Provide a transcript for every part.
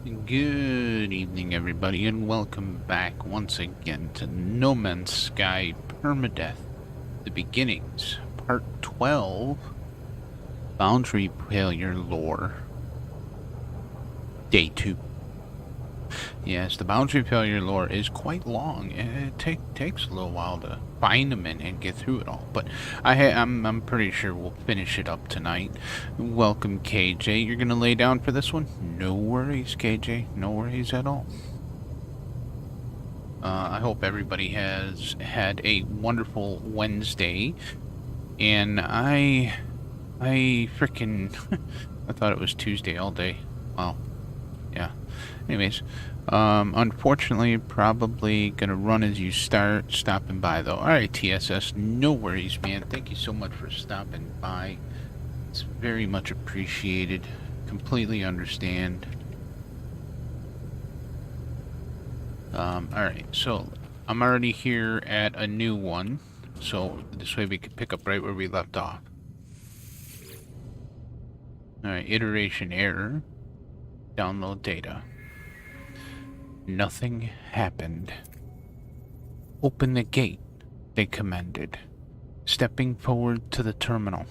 Good evening, everybody, and welcome back once again to No Man's Sky Permadeath, The Beginnings, Part 12, Boundary Failure Lore, Day 2. Yes, the Boundary Failure Lore is quite long, and it takes a little while to find them and get through it all, but I'm pretty sure we'll finish it up tonight. Welcome, KJ. You're gonna lay down for this one? No worries, KJ. No worries at all. I hope everybody has had a wonderful Wednesday, and I freaking I thought it was Tuesday all day. Wow. Yeah. Anyways, unfortunately, probably gonna run as you start stopping by though. All right, TSS, no worries, man. Thank you so much for stopping by. It's very much appreciated. Completely understand. Alright, so I'm already here at a new one, so this way we can pick up right where we left off. Alright, iteration error. Download data. Nothing happened. Open the gate, they commanded. Stepping forward to the terminal.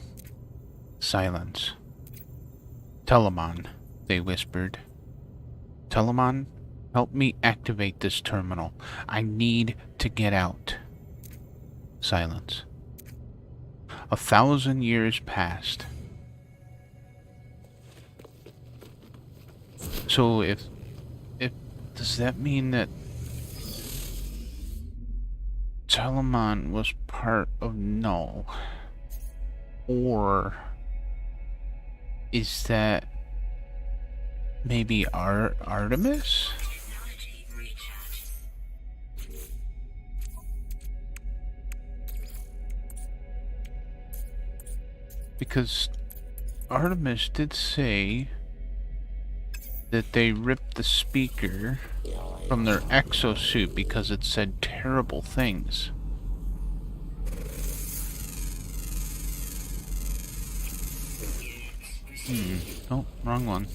Silence. Telemon, they whispered. Telemon? Help me activate this terminal. I need to get out. Silence. 1,000 years passed. So if does that mean that Telemon was part of Null? Or is that maybe Artemis? Because Artemis did say that they ripped the speaker from their exosuit because it said terrible things. Oh, wrong one.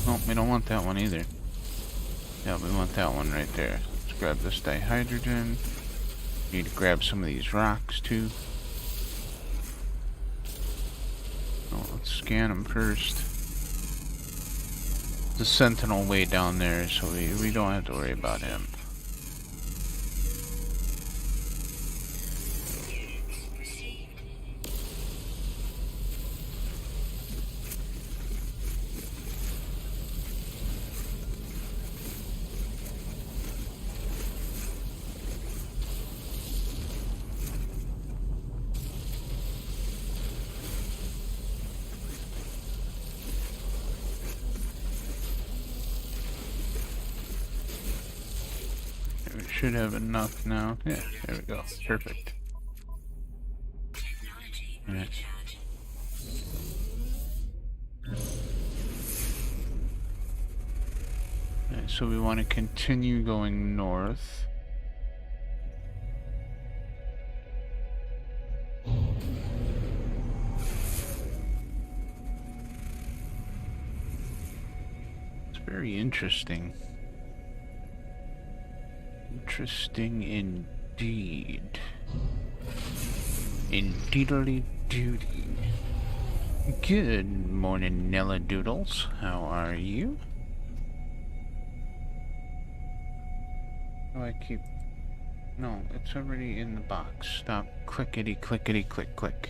Oh, we don't want that one either. Yeah, we want that one right there. Let's grab this dihydrogen. Need to grab some of these rocks too. Oh, let's scan them first. The Sentinel way down there, so we don't have to worry about him. Should have enough now. Yeah, there we go. Perfect. Right. Right, so we want to continue going north. It's very interesting. Interesting indeed. Indeedly duty. Good morning, Nella Doodles. How are you? Oh, I keep... No, it's already in the box. Stop. Clickety, clickety, click, click.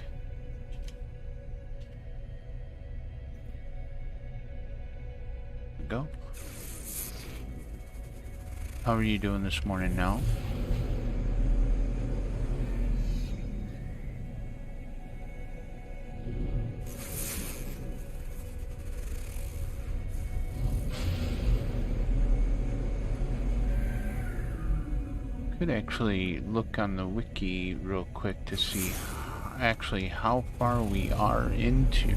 Go. How are you doing this morning now? Could actually look on the wiki real quick to see actually how far we are into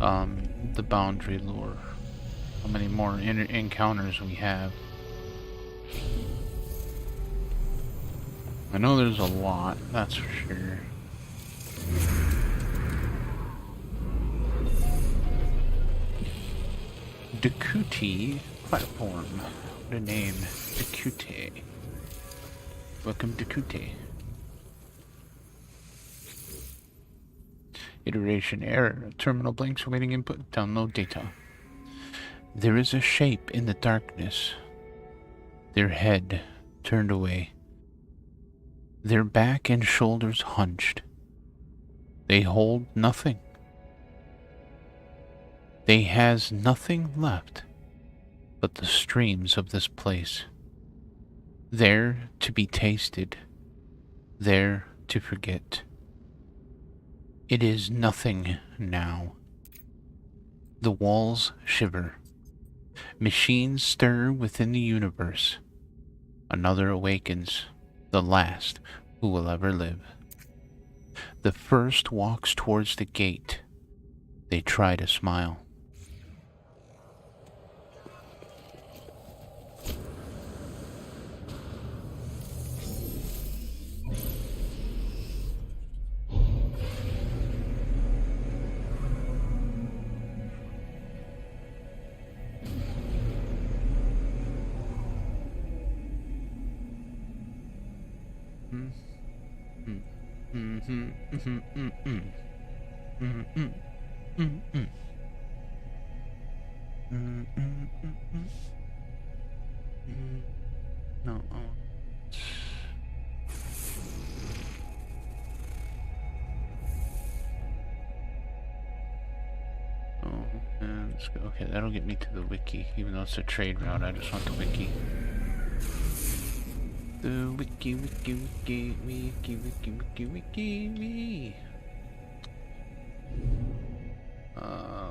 the boundary lore. How many more encounters we have. I know there's a lot, that's for sure. Dakute platform. What a name. Dakute. Welcome, Dakute. Iteration error. Terminal blanks awaiting input. Download data. There is a shape in the darkness. Their head turned away. Their back and shoulders hunched. They hold nothing. They has nothing left but the streams of this place. There to be tasted. There to forget. It is nothing now. The walls shiver. Machines stir within the universe. Another awakens, the last who will ever live. The first walks towards the gate. They try to smile. No. Oh, and let's go. Okay, that'll get me to the wiki, even though it's a trade route. I just want the wiki. The wiki.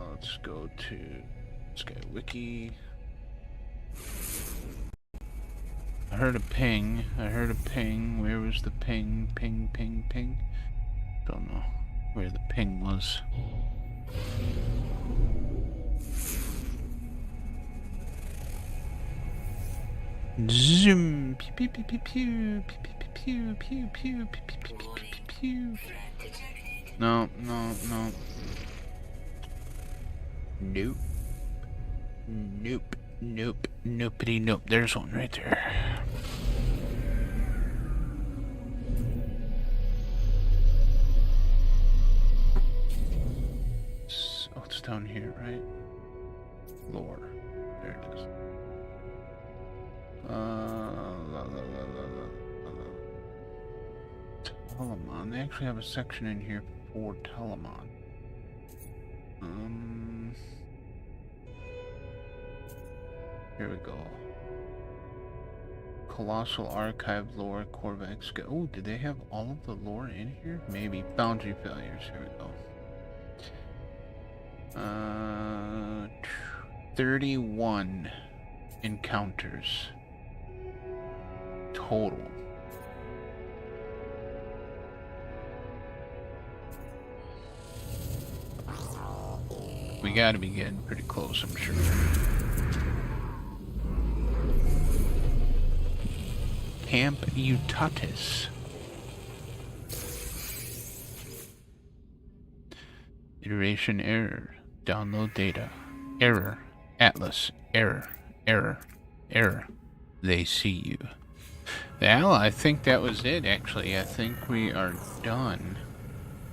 Let's go to this guy, wiki. I heard a ping. Where was the ping? Ping. Don't know where the ping was. Zoom. Pew pew pew pew pew pew pew pew pew. No. Nope. There's one right there. Oh, it's down here, right? Lore. There it is. Telemon. They actually have a section in here for Telemon. Here we go. Colossal Archive lore, Corvex. Oh, did they have all of the lore in here? Maybe. Boundary failures. Here we go. 31 encounters total. We gotta be getting pretty close, I'm sure. Camp Utatis. Iteration error. Download data. Error. Atlas. Error. They see you. Well, I think that was it, actually. I think we are done.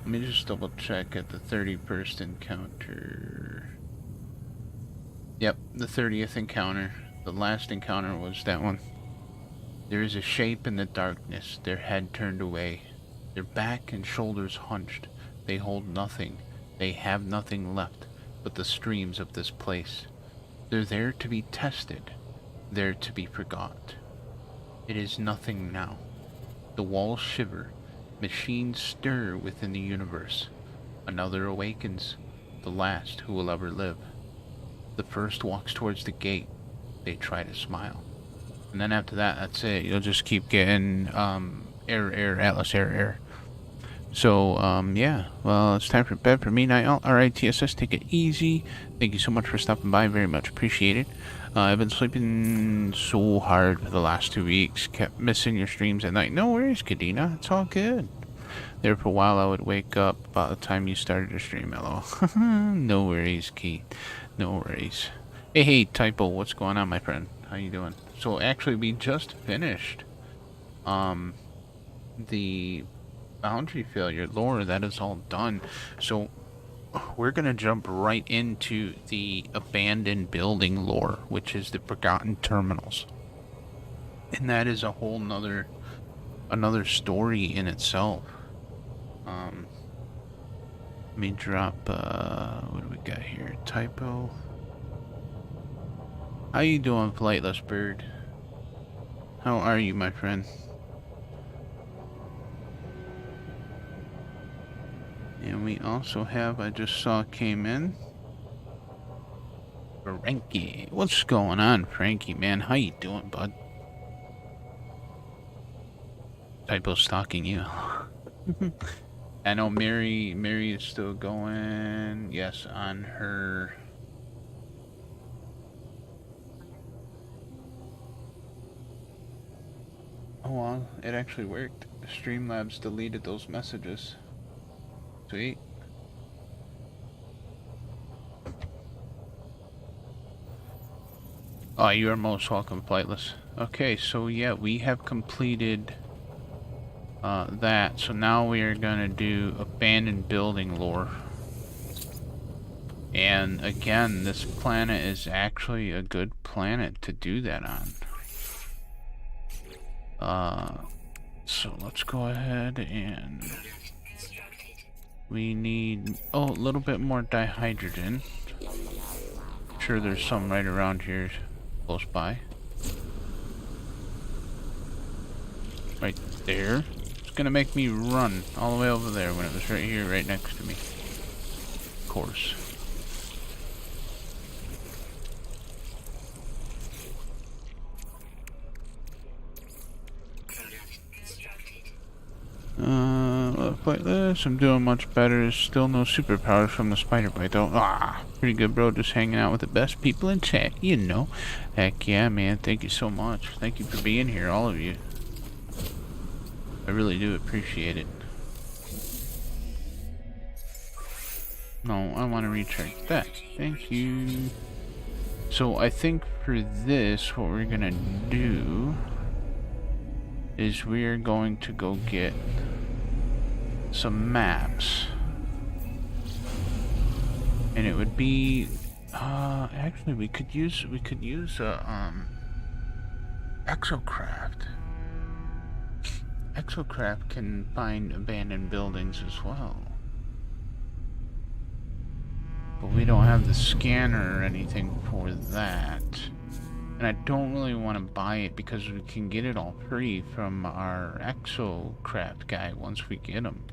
Let me just double check at the 31st encounter. Yep, the 30th encounter. The last encounter was that one. There is a shape in the darkness, their head turned away, their back and shoulders hunched. They hold nothing. They have nothing left but the streams of this place. They're there to be tested, there to be forgot. It is nothing now. The walls shiver. Machines stir within the universe. Another awakens, the last who will ever live. The first walks towards the gate. They try to smile. And then after that, that's it. You'll just keep getting error, Atlas, error. So, yeah. Well, it's time for bed for me, night out. Alright, TSS, take it easy. Thank you so much for stopping by. Very much appreciated. I've been sleeping so hard for the last 2 weeks. Kept missing your streams at night. No worries, Kadena. It's all good. There for a while, I would wake up about the time you started to stream. Hello. No worries, Keith. No worries. Hey, Typo, what's going on, my friend? How you doing? So actually, we just finished the boundary failure lore. That is all done. So we're gonna jump right into the abandoned building lore, which is the forgotten terminals, and that is a whole another story in itself. Let me drop. What do we got here? Typo. How you doing, flightless bird? How are you, my friend? And we also have, I just saw came in, Frankie. What's going on, Frankie, man? How you doing, bud? Typo stalking you. I know Mary is still going, yes, on her... Oh well, it actually worked. Streamlabs deleted those messages. Sweet. Oh, you are most welcome, Flightless. Okay, so yeah, we have completed that. So now we are gonna do abandoned building lore. And again, this planet is actually a good planet to do that on. So let's go ahead and we need a little bit more dihydrogen. I'm sure there's some right around here close by. Right there. It's gonna make me run all the way over there when it was right here, right next to me. Of course. Like this, I'm doing much better. There's still no superpowers from the spider bite though. Ah, pretty good, bro. Just hanging out with the best people in chat, you know. Heck yeah, man. Thank you so much. Thank you for being here, all of you. I really do appreciate it. No, I want to recharge that. Thank you. So I think for this, what we're gonna do is we're going to go get some maps, and it would be actually we could use Exocraft. Exocraft can find abandoned buildings as well, but we don't have the scanner or anything for that. And I don't really want to buy it because we can get it all free from our Exocraft guy once we get him.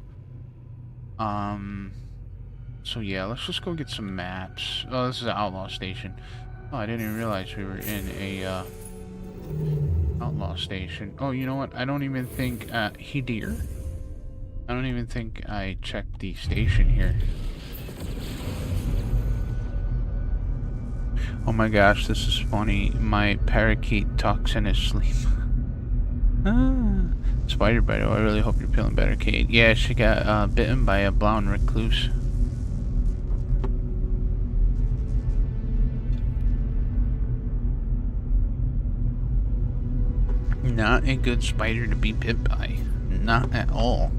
So yeah, let's just go get some maps. Oh, this is an outlaw station. Oh, I didn't even realize we were in a outlaw station. Oh, you know what? I don't even think Hidir. I don't even think I checked the station here. Oh my gosh, this is funny. My parakeet talks in his sleep. Spider bite. Oh, I really hope you're feeling better, Kate. Yeah, she got bitten by a brown recluse. Not a good spider to be bit by. Not at all.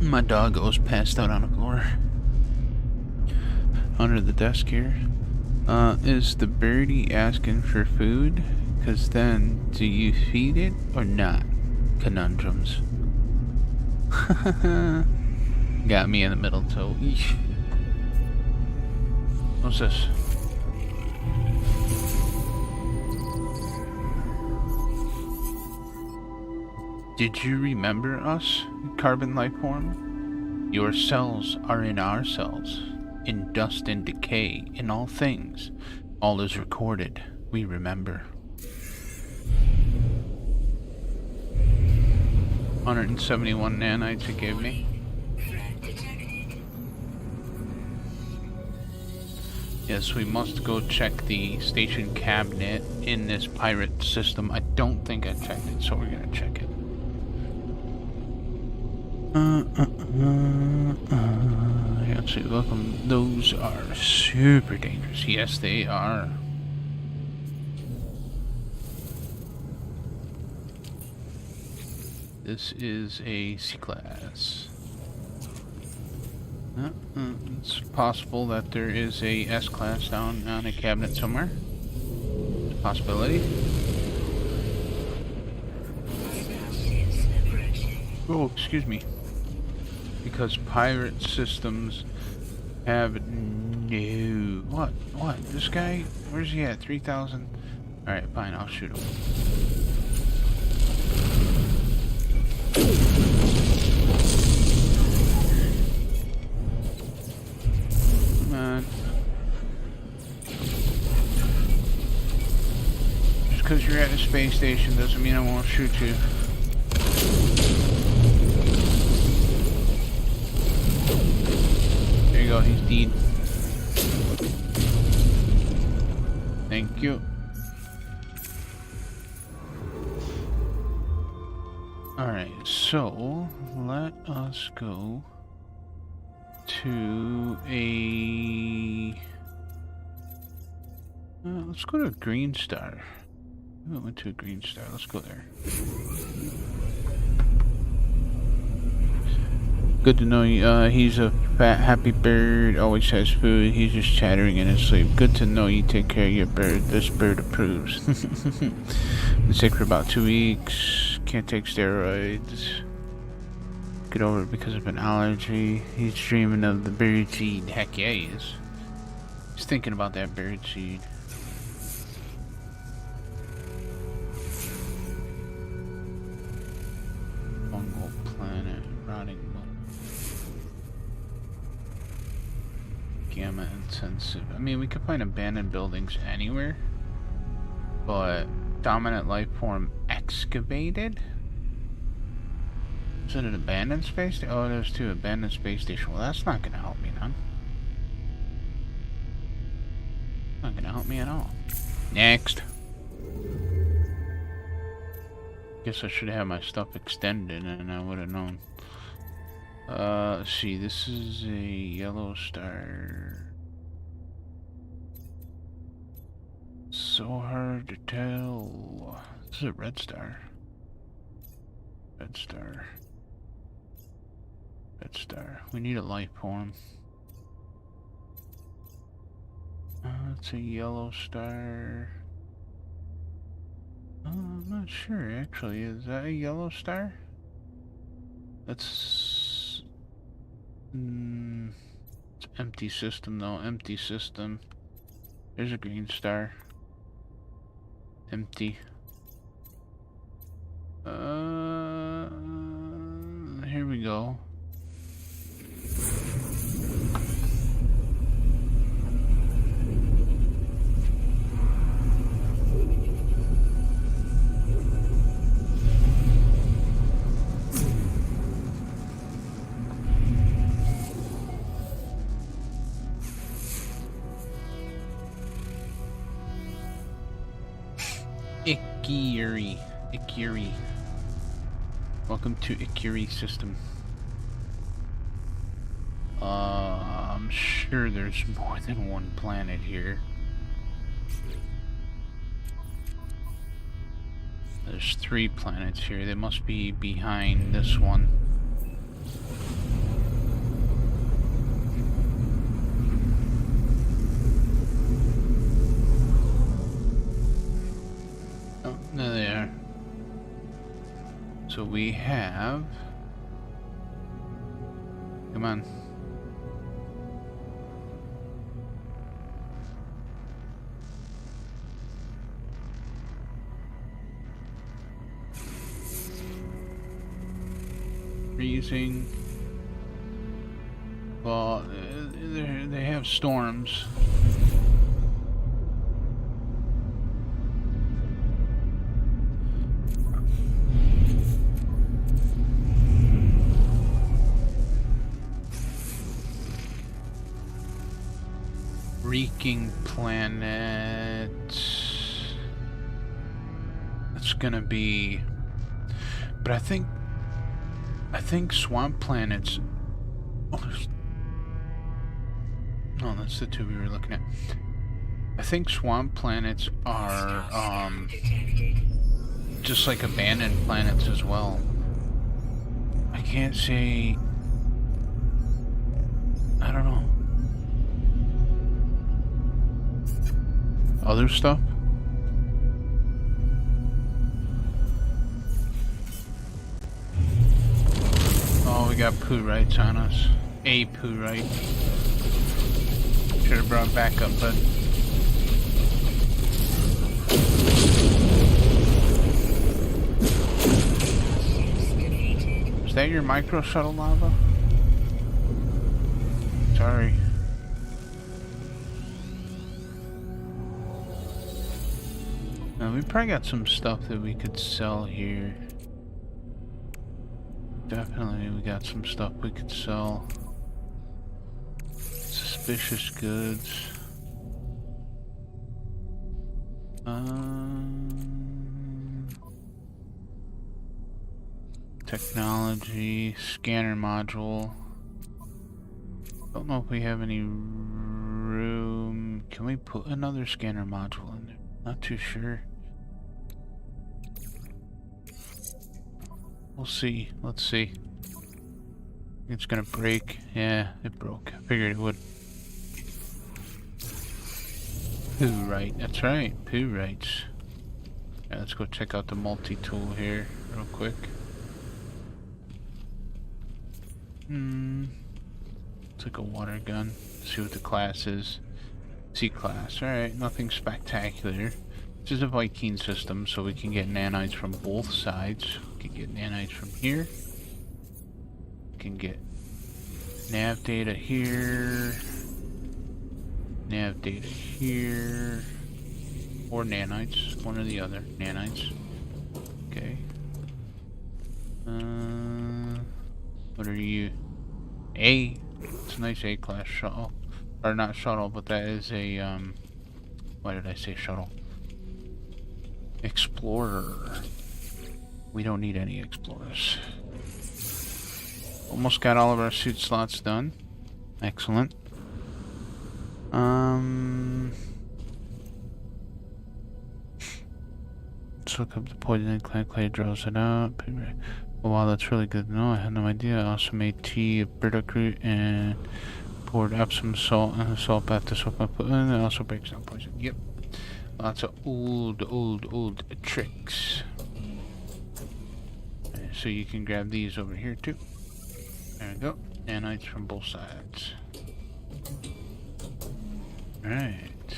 My dog goes passed out on the floor. Under the desk here. Is the birdie asking for food? Cause then, do you feed it or not? Conundrums. Got me in the middle toe. Eesh. What's this? Did you remember us, carbon life form? Your cells are in our cells, in dust and decay, in all things. All is recorded, we remember. 171 nanites it gave me. Yes, we must go check the station cabinet in this pirate system. I don't think I checked it, so we're gonna check it. Yeah, let's see, welcome. Those are super dangerous. Yes, they are. This is a C-class. It's possible that there is a S-class down on a cabinet somewhere. Possibility. Oh, excuse me. Because pirate systems have no... What? What? This guy? Where's he at? 3,000? Alright, fine, I'll shoot him. Come on. Just because you're at a space station doesn't mean I won't shoot you. There you go, he's dead. Thank you. Alright, so let us go to a... let's go to a green star. I went to a green star. Let's go there. Good to know he's a fat, happy bird, always has food, he's just chattering in his sleep. Good to know you take care of your bird. This bird approves. Been sick for about 2 weeks. Can't take steroids. Get over it because of an allergy. He's dreaming of the bird seed. Heck yeah, he is. He's thinking about that bird seed. Fungal planet, rotting bone. Gamma intensive. I mean, we could find abandoned buildings anywhere, but dominant life form excavated? Is it an abandoned space station? Oh, there's two abandoned space station. Well, that's not gonna help me none. Not gonna help me at all. Next. Guess I should have my stuff extended and I would have known. Let's see, this is a yellow star. So hard to tell. This is a red star. Red star. Red star. We need a life form. It's a yellow star. I'm not sure actually. Is that a yellow star? That's... it's empty system though. Empty system. There's a green star. Empty. Here we go. Ikiri. Ikiri. Welcome to Ikiri system. I'm sure there's more than one planet here. There's 3 planets here. They must be behind this one. Oh, there they are. So we have... Come on. Freezing. Well, they have storms. Reeking planet. It's gonna be... But I think I think swamp planets... Oh, that's the two we were looking at. I think swamp planets are, just like abandoned planets as well. I can't say... I don't know. Other stuff? Oh, we got Poohrights on us. A Poohright. Should have brought backup, but... Is that your micro shuttle lava? Sorry. We probably got some stuff that we could sell here. Definitely, we got some stuff we could sell. Suspicious goods. Technology, scanner module. Don't know if we have any room. Can we put another scanner module in there? Not too sure. We'll see. Let's see. It's gonna break. Yeah, it broke. I figured it would. Poohright. That's right. Poohrights. Yeah, let's go check out the multi-tool here real quick. It's like a water gun. See what the class is. C-class. Alright, nothing spectacular. This is a Viking system, so we can get nanites from both sides. We can get nanites from here. We can get nav data here. Nav data here. Or nanites. One or the other. Nanites. Okay. What are you? A. It's a nice A-class shuttle. Or not shuttle, but that is a, why did I say shuttle? Explorer. We don't need any explorers. Almost got all of our suit slots done. Excellent. Let's look up the poison clay draws it out. Oh, wow, that's really good to know. I had no idea. I also made tea of burdock root and poured Epsom salt and a salt bath to soak my foot, and it also breaks down poison. Yep. Lots of old tricks. So you can grab these over here too. There we go. Nanites from both sides. Alright.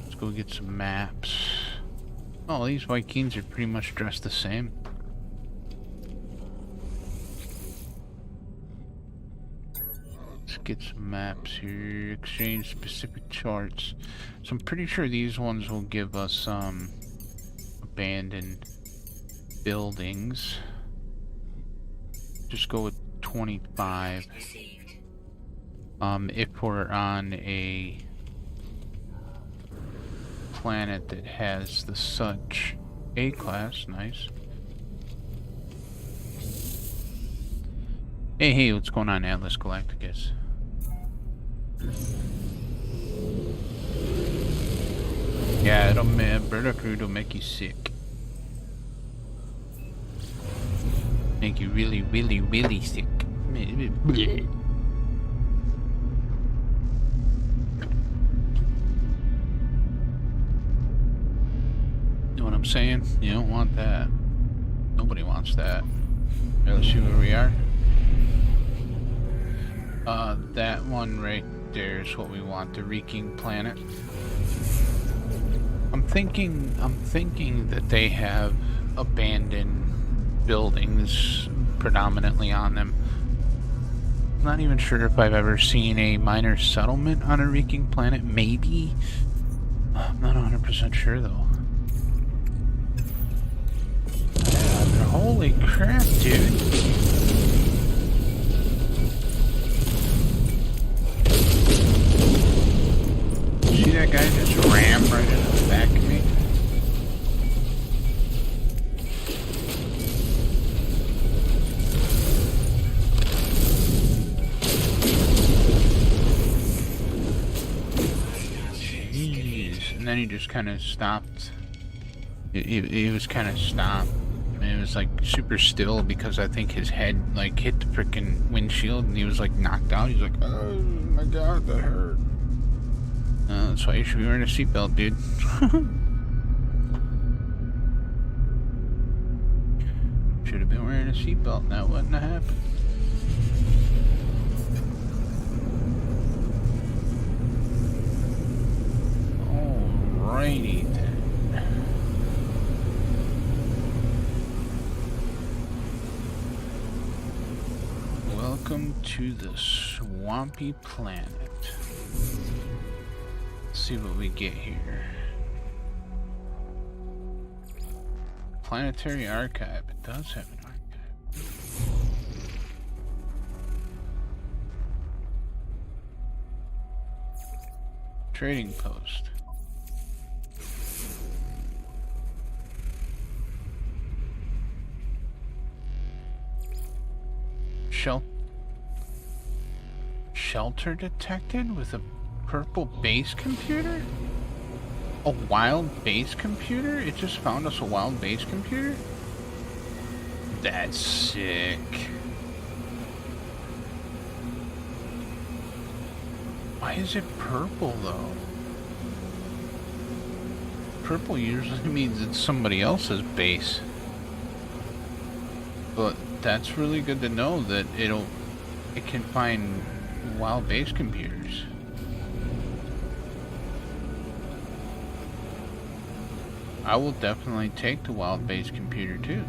Let's go get some maps. Oh, these Vikings are pretty much dressed the same. Let's get some maps here. Exchange specific charts. So I'm pretty sure these ones will give us abandoned buildings. Just go with 25. If we're on a planet that has the such A-class, nice. Hey, what's going on, Atlas Galacticus? Yeah, it'll burdock root will make you sick. Make you really, really, really sick. Know what I'm saying? You don't want that. Nobody wants that. Right, let's see where we are. That one right there is what we want, the reeking planet. I'm thinking that they have abandoned buildings predominantly on them. I'm not even sure if I've ever seen a minor settlement on a reeking planet. Maybe. I'm not 100% sure though. Yeah, holy crap, dude. See that guy just ram right into the back of me? then he just kind of stopped. He was kind of stopped. And it was like super still because I think his head like hit the freaking windshield and he was like knocked out. He's like, oh my god, that hurt. That's why you should be wearing a seatbelt, dude. Should have been wearing a seatbelt and that wouldn't have happened. Alrighty then. Welcome to the swampy planet. Let's see what we get here. Planetary archive. It does have an archive. Trading post. Shelter detected with a purple base computer? A wild base computer? It just found us a wild base computer? That's sick. Why is it purple though? Purple usually means it's somebody else's base. But that's really good to know that it can find wild base computers. I will definitely take the wild base computer too,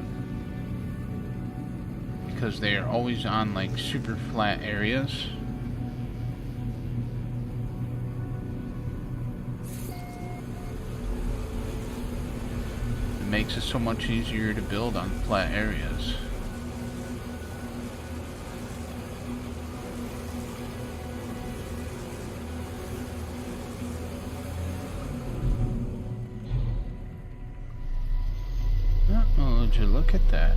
because they are always on like super flat areas. It makes it so much easier to build on flat areas. Would you look at that?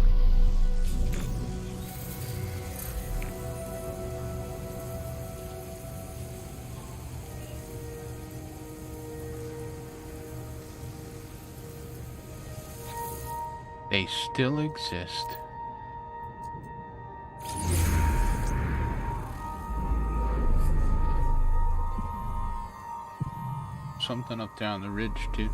They still exist. Something up there on the ridge too.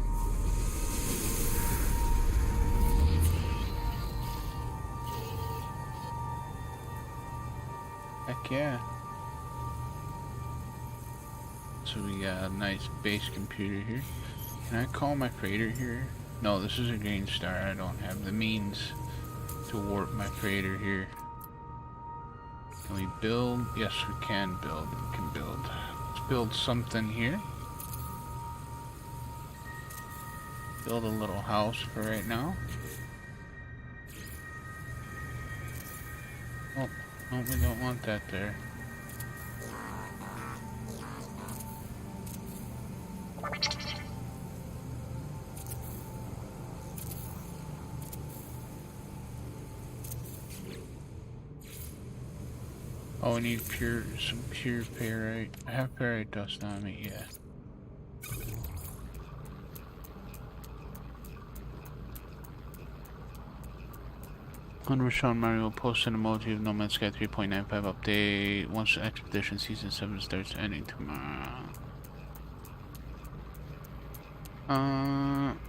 Heck yeah. So we got a nice base computer here. Can I call my freighter here? No, this is a green star. I don't have the means to warp my freighter here. Can we build? Yes, we can build. We can build. Let's build something here. Build a little house for right now. Oh. No, we don't want that there. Oh, we need some pure pyrite. I have pyrite dust on me, yeah. Sean Mario post an emoji of No Man's Sky 3.95 update once the expedition season 7 starts, ending tomorrow.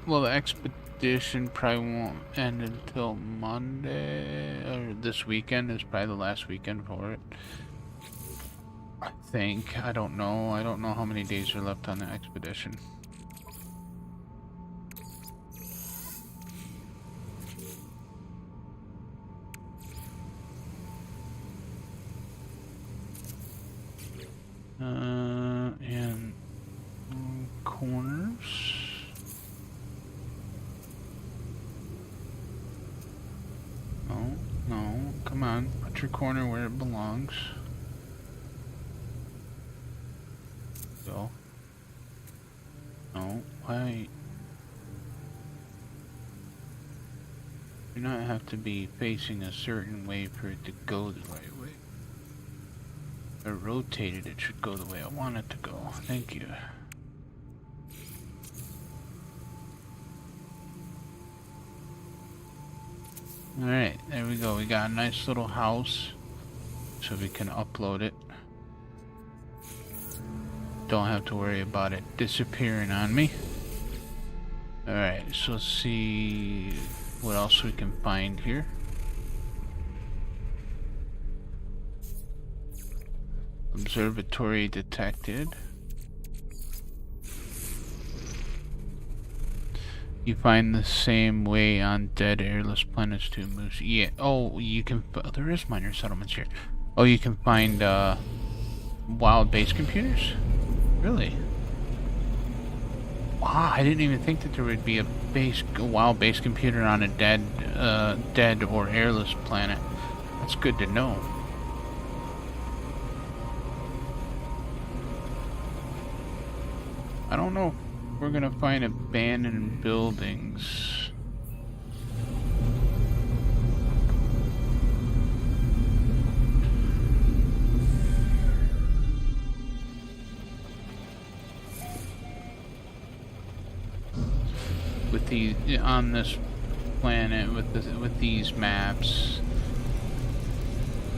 Well, the expedition probably won't end until Monday, or this weekend is probably the last weekend for it. I think. I don't know. I don't know how many days are left on the expedition. And corners. No, come on, put your corner where it belongs. Go. No, why? You do not have to be facing a certain way for it to go the right way. Or rotated, it should go the way I want it to go. Thank you. Alright, there we go. We got a nice little house. So we can upload it. Don't have to worry about it disappearing on me. Alright, so let's see what else we can find here. Observatory detected. You find the same way on dead airless planets too, Moose. Yeah. Oh, you can. Oh, there is minor settlements here. Oh, you can find wild base computers. Really? Wow, I didn't even think that there would be a wild base computer on a dead or airless planet. That's good to know. I don't know if we're gonna find abandoned buildings. With on this planet with these maps,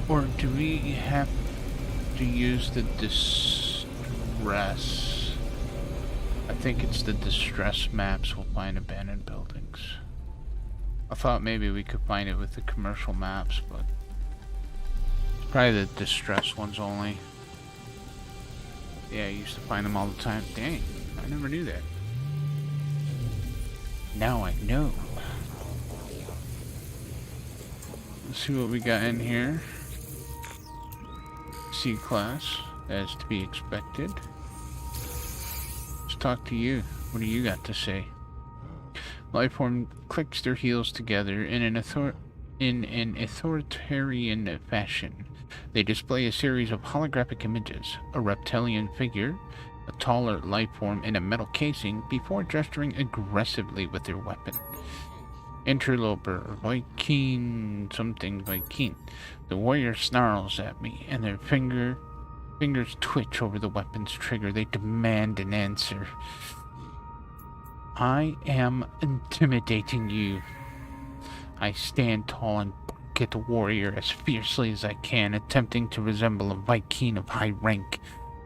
or do we have to use the distress? I think it's the distress maps will find abandoned buildings. I thought maybe we could find it with the commercial maps, but it's probably the distress ones only. Yeah, I used to find them all the time. Dang, I never knew that. Now I know. Let's see what we got in here. C-class, as to be expected. Let's talk to you. What do you got to say? Lifeform clicks their heels together in an authoritarian fashion. They display a series of holographic images, a reptilian figure, a taller lifeform in a metal casing, before gesturing aggressively with their weapon. Interloper, Viking, something Viking. The warrior snarls at me, and their fingers twitch over the weapon's trigger. They demand an answer. I am intimidating you. I stand tall and bark at the warrior as fiercely as I can, attempting to resemble a Viking of high rank.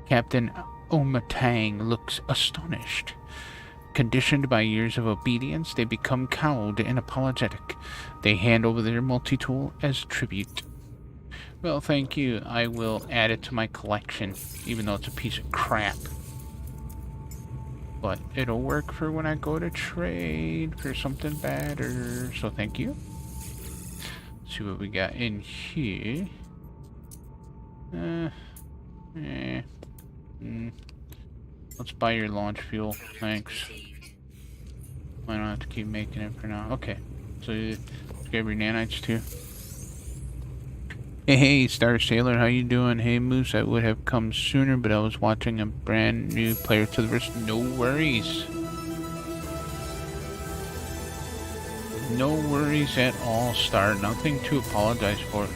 Captain Omatang looks astonished. Conditioned by years of obedience, they become cowed and apologetic. They hand over their multi-tool as tribute. Well, thank you. I will add it to my collection, even though it's a piece of crap. But it'll work for when I go to trade for something better. So thank you. Let's see what we got in here. Let's buy your launch fuel. Thanks. I don't have to keep making it for now. Okay. So let's grab your nanites too. Hey, Star Sailor, how you doing? Hey, Moose, I would have come sooner, but I was watching a brand new player to the verse. No worries. No worries at all, Star. Nothing to apologize for.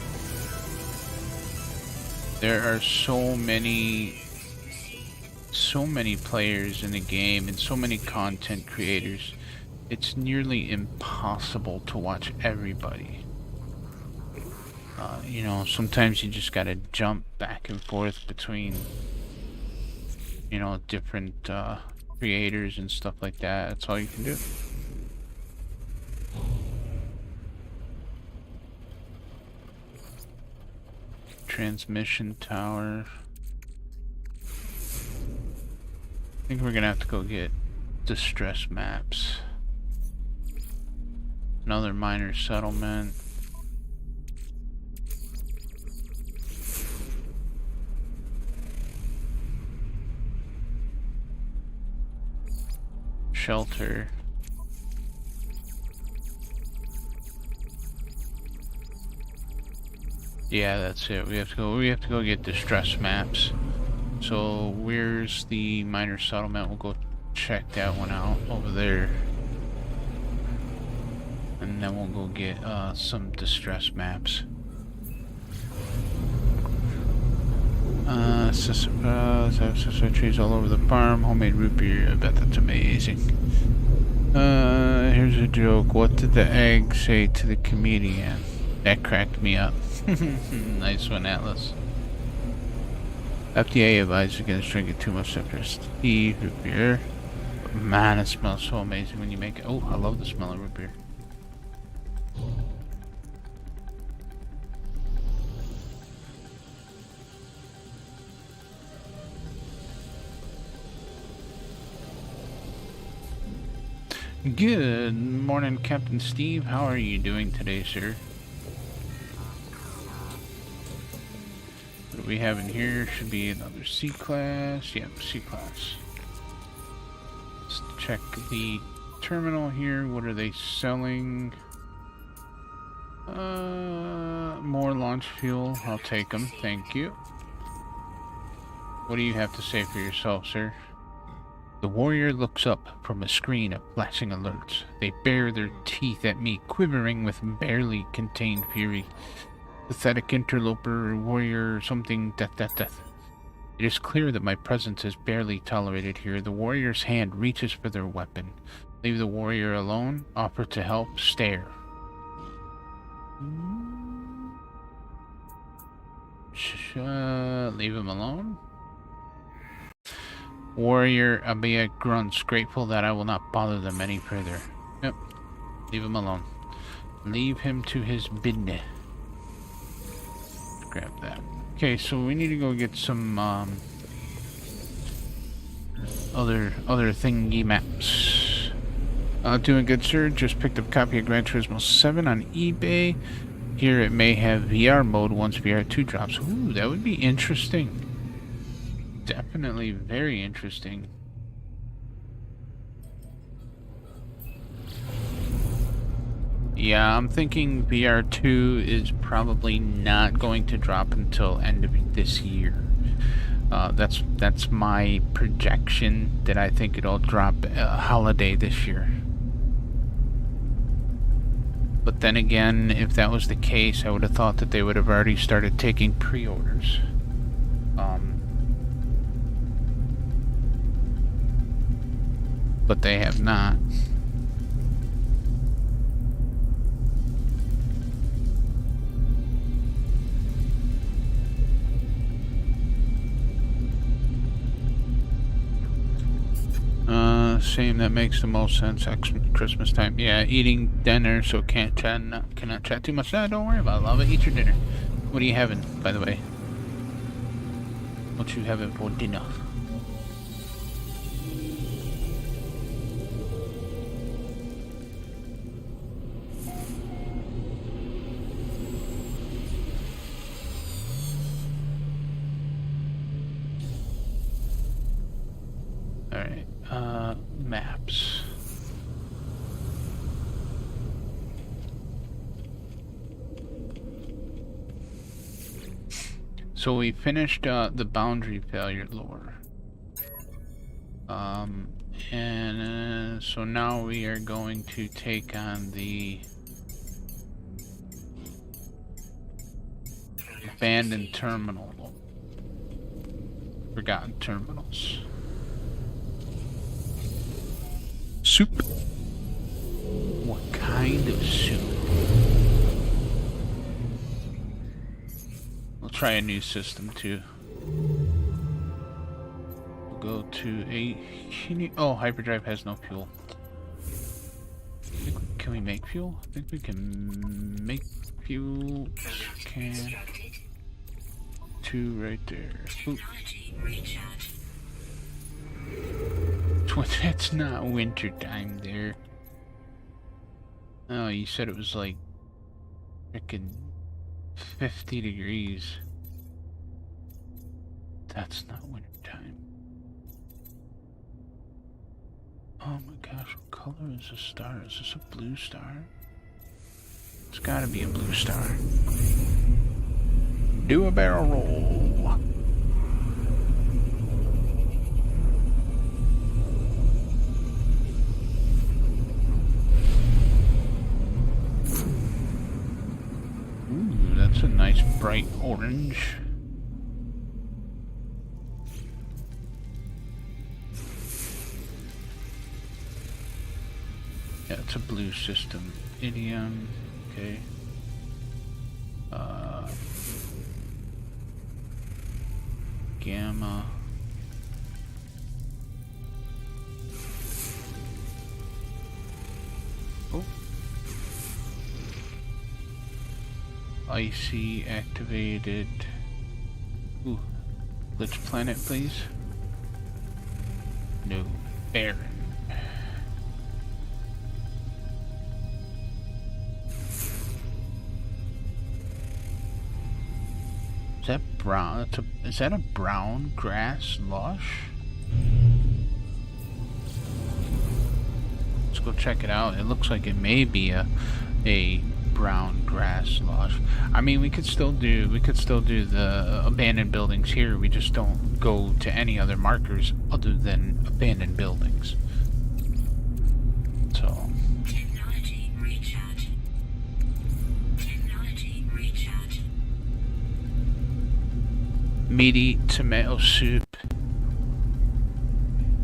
There are so many players in the game and so many content creators. It's nearly impossible to watch everybody. You know, sometimes you just gotta jump back and forth between, you know, different creators and stuff like that. That's all you can do. Transmission tower. I think we're gonna have to go get distress maps. Another minor settlement. Shelter. Yeah, that's it. We have to go get distress maps. So where's the minor settlement? We'll go check that one out over there. And then we'll go get some distress maps. Trees all over the farm. Homemade root beer. I bet that's amazing. Here's a joke. What did the egg say to the comedian? That cracked me up. Nice one, Atlas. FDA advises against drinking too much citrus tea, root beer. But man, it smells so amazing when you make it. Oh, I love the smell of root beer. Good morning, Captain Steve. How are you doing today, sir? What do we have in here? Should be another C-Class. Yep, C-Class. Let's check the terminal here. What are they selling? More launch fuel. I'll take them. Thank you. What do you have to say for yourself, sir? The warrior looks up from a screen of flashing alerts. They bare their teeth at me, quivering with barely contained fury. Pathetic interloper, warrior, something, death. It is clear that my presence is barely tolerated here. The warrior's hand reaches for their weapon. Leave the warrior alone. Offer to help. Stare. Leave him alone. Warrior Abia grunts, grateful that I will not bother them any further. Yep. Leave him alone. Leave him to his business. Grab that. Okay, so we need to go get some other thingy maps. Doing good, sir. Just picked up a copy of Gran Turismo 7 on eBay. Here it may have VR mode once VR 2 drops. Ooh, that would be interesting. Definitely very interesting. Yeah, I'm thinking VR2 is probably not going to drop until end of this year. That's my projection, that I think it'll drop holiday this year. But then again, if that was the case, I would have thought that they would have already started taking pre-orders. But they have not. Same, that makes the most sense. Christmas time. Yeah, eating dinner, so can't chat, cannot chat too much. No, don't worry about it, love it. Eat your dinner. What are you having, by the way? What you having for dinner? Alright, maps. So we finished the boundary failure lore. And so now we are going to take on the abandoned terminal. Forgotten terminals. Soup. What kind of soup? We'll try a new system too. We'll go to a... Oh, hyperdrive has no fuel. Can we make fuel? I think we can make fuel. Can. 2 right there. Ooh. It's not winter time there. Oh, you said it was like frickin' 50 degrees. That's not winter time. Oh my gosh, what color is this star? Is this a blue star? It's gotta be a blue star. Do a barrel roll. Ooh, that's a nice bright orange. Yeah, it's a blue system. Idiom, okay. Gamma. Oh. Icy activated. Ooh. Glitch planet, please. No. Barren. Is that brown? Is that a brown grass lush? Let's go check it out. It looks like it may be a brown grass lush. I mean, we could still do the abandoned buildings here. We just don't go to any other markers other than abandoned buildings. So. Technology recharge. Technology recharge. Meaty tomato soup.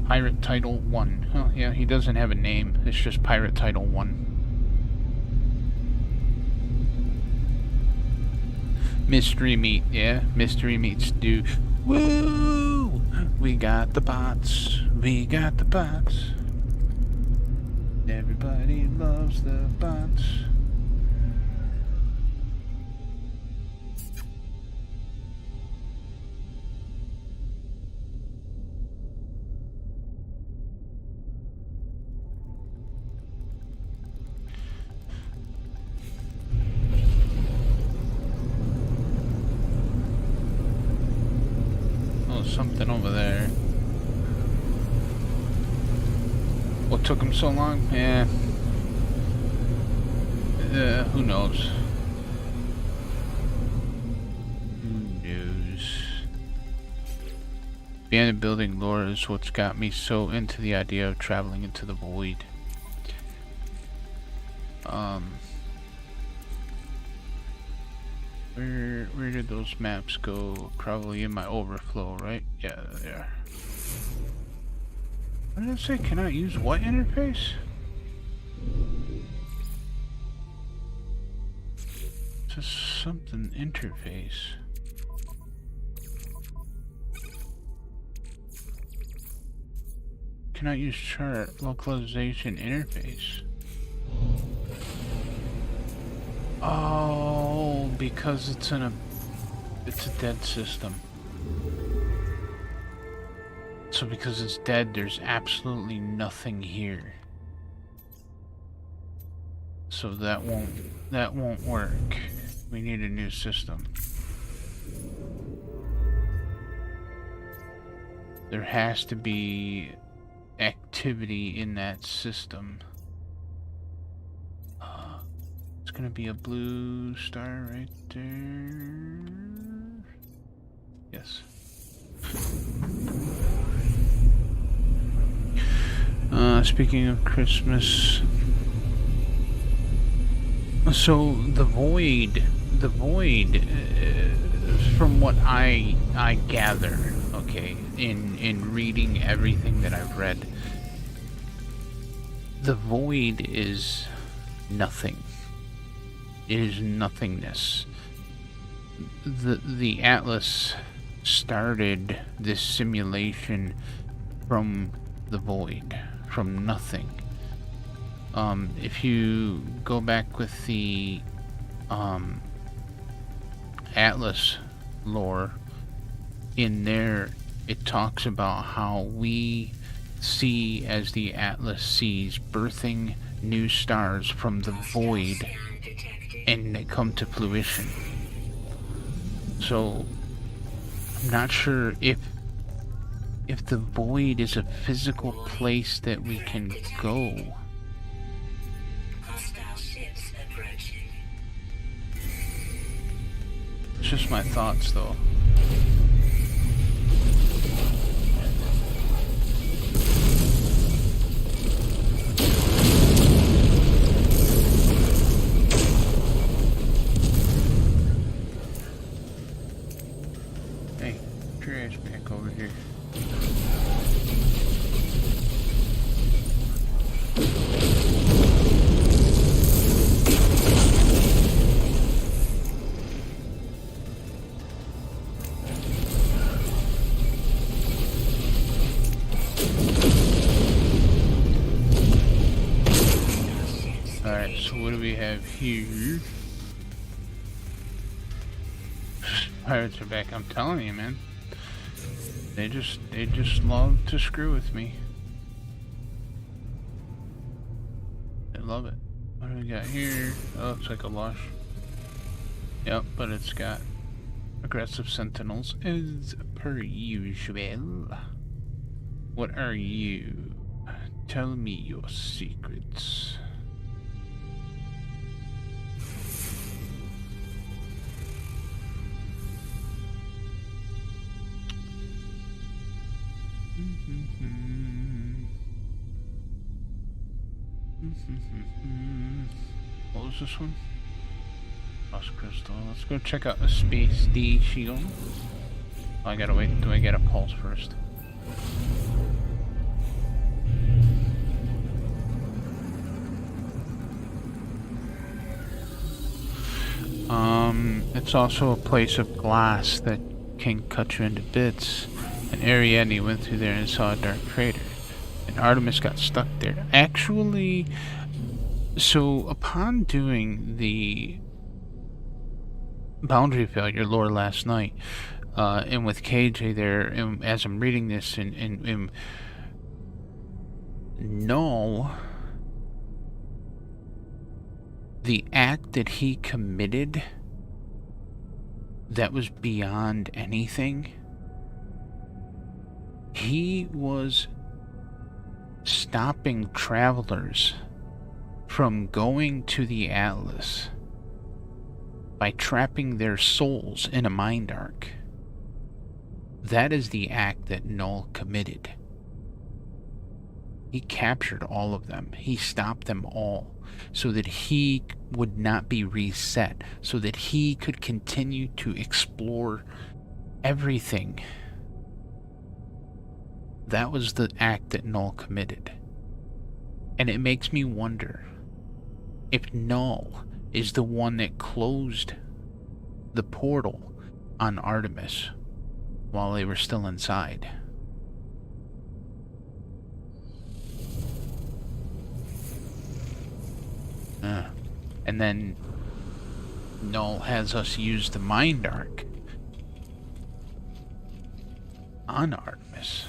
Pirate Title 1. Oh, yeah, he doesn't have a name. It's just Pirate Title 1. Mystery meat, yeah. Mystery meat stew. Woo! We got the bots. We got the bots. Everybody loves the bots. Something over there. What took him so long? Yeah. Who knows? Who knows? Abandoned building lore is what's got me so into the idea of traveling into the void. Where did those maps go? Probably in my overflow, right? Yeah, they are. What did it say? Cannot use what interface? Just something interface. Cannot use chart localization interface. Oh, because it's a dead system. So because it's dead, there's absolutely nothing here. So that won't work. We need a new system. There has to be activity in that system. It's gonna be a blue star right there. Yes. Speaking of Christmas, so the void, from what I gather, okay, in reading everything that I've read, the void is nothing. It is nothingness. The Atlas started this simulation from the void, from nothing. If you go back with the Atlas lore, in there it talks about how we see as the Atlas sees, birthing new stars from the void, and they come to fruition. So I'm not sure if the void is a physical place that we can go. Hostile ships approaching. It's just my thoughts, though. Hey, put your ass back over here. have here? Pirates are back. I'm telling you, man. They just love to screw with me. I love it. What do we got here? Oh, it's like a lush. Yep, but it's got aggressive sentinels as per usual. What are you? Tell me your secrets. What was this one? Lost crystal. Let's go check out the space station. Oh, I gotta wait. Do I get a pulse first? It's also a place of glass that can cut you into bits. And Ariadne went through there and saw a dark crater. And Artemis got stuck there. Actually, so upon doing the boundary failure lore last night, and with KJ there, and as I'm reading this, and no, the act that he committed that was beyond anything, he was stopping travelers from going to the Atlas by trapping their souls in a mind arc. That is the act that Null committed. He captured all of them. He stopped them all so that he would not be reset, so that he could continue to explore everything. That was the act that Null committed. And it makes me wonder if Null is the one that closed the portal on Artemis while they were still inside. And then Null has us use the mind arc on Artemis.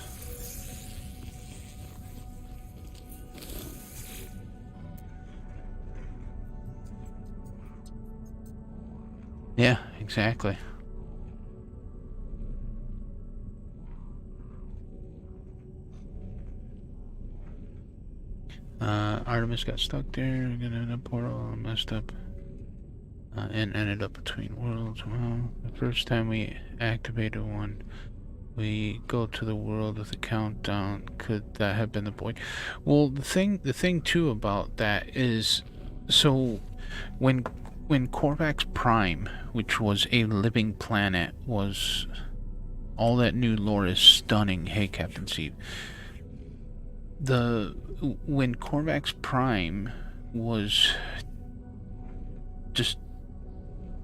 Yeah, exactly. Artemis got stuck there, got in a portal, messed up, and ended up between worlds. Well, the first time we activated one, we go to the world with a countdown. Could that have been the point? Well, the thing too about that is, so when Corvax Prime, which was a living planet, was all that new lore is stunning. Hey, Captain Steve. When Corvax Prime was just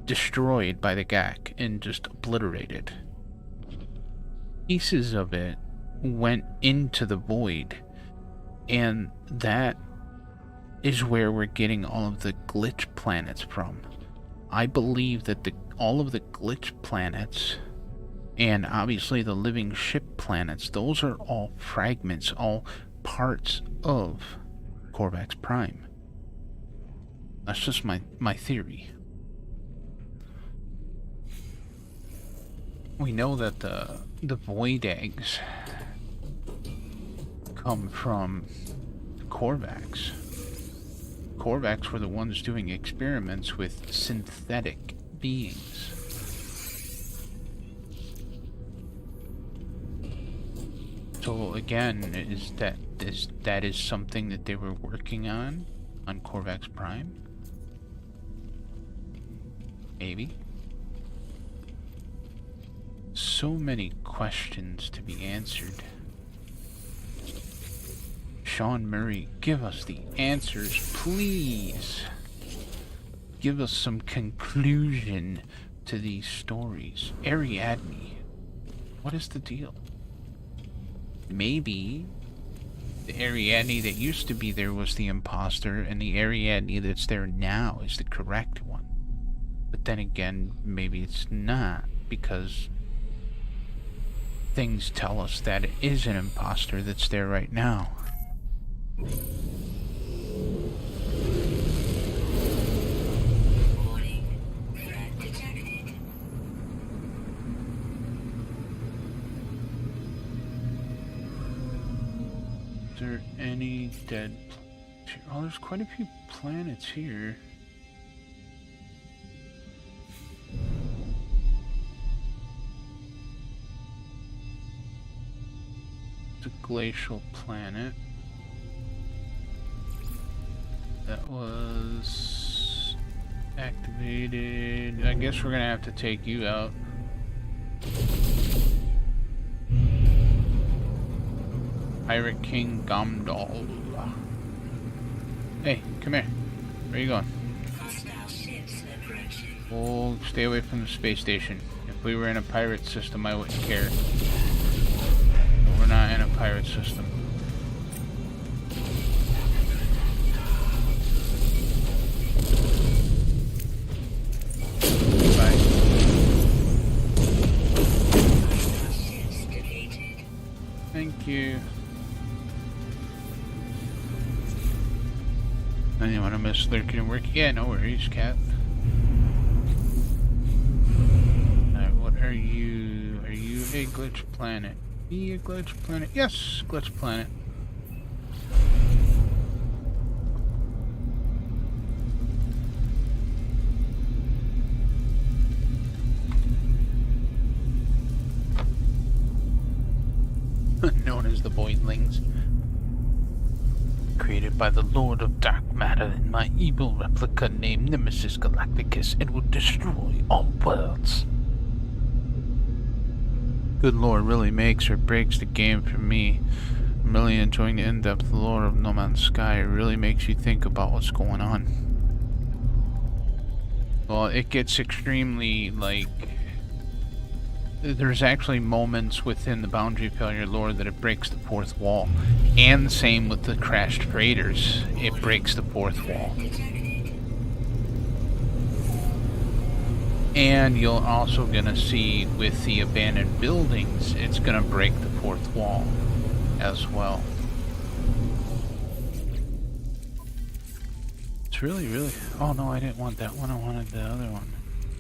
destroyed by the GAC and just obliterated, pieces of it went into the void, and that is where we're getting all of the glitch planets from. I believe that all of the glitch planets, and obviously the living ship planets, those are all fragments, all parts of Corvax Prime. That's just my theory. We know that the void eggs come from Corvax. Corvax were the ones doing experiments with synthetic beings. So again, that is something that they were working on Corvax Prime? Maybe. So many questions to be answered. Sean Murray, give us the answers, please. Give us some conclusion to these stories. Ariadne, what is the deal? Maybe The Ariadne that used to be there was the imposter, and the Ariadne that's there now is the correct one. But then again, maybe it's not, because things tell us that it is an imposter that's there right now. Warning. Threat detected. Is there any dead planets here? Oh, there's quite a few planets here. It's a glacial planet. That was activated. I guess we're gonna have to take you out. Pirate King Gomdal. Hey, come here. Where you going? Hostile ships approaching. Oh, stay away from the space station. If we were in a pirate system, I wouldn't care. But we're not in a pirate system. Bye. Hostile ships defeated. Thank you. Anyone I miss lurking and working? Yeah, no worries, cat. Alright, what are you? Are you a glitch planet? Be a glitch planet? Yes, glitch planet. Known as the Voidlings. Created by the Lord of Dark Matter in my evil replica named Nemesis Galacticus, and will destroy all worlds. Good lore really makes or breaks the game for me. I'm really enjoying the in-depth lore of No Man's Sky. It really makes you think about what's going on. Well, it gets extremely, like... There's actually moments within the Boundary Failure lore that it breaks the fourth wall. And the same with the crashed freighters. It breaks the fourth wall. And you're also gonna see with the abandoned buildings, it's gonna break the fourth wall as well. It's really... Oh no, I didn't want that one. I wanted the other one.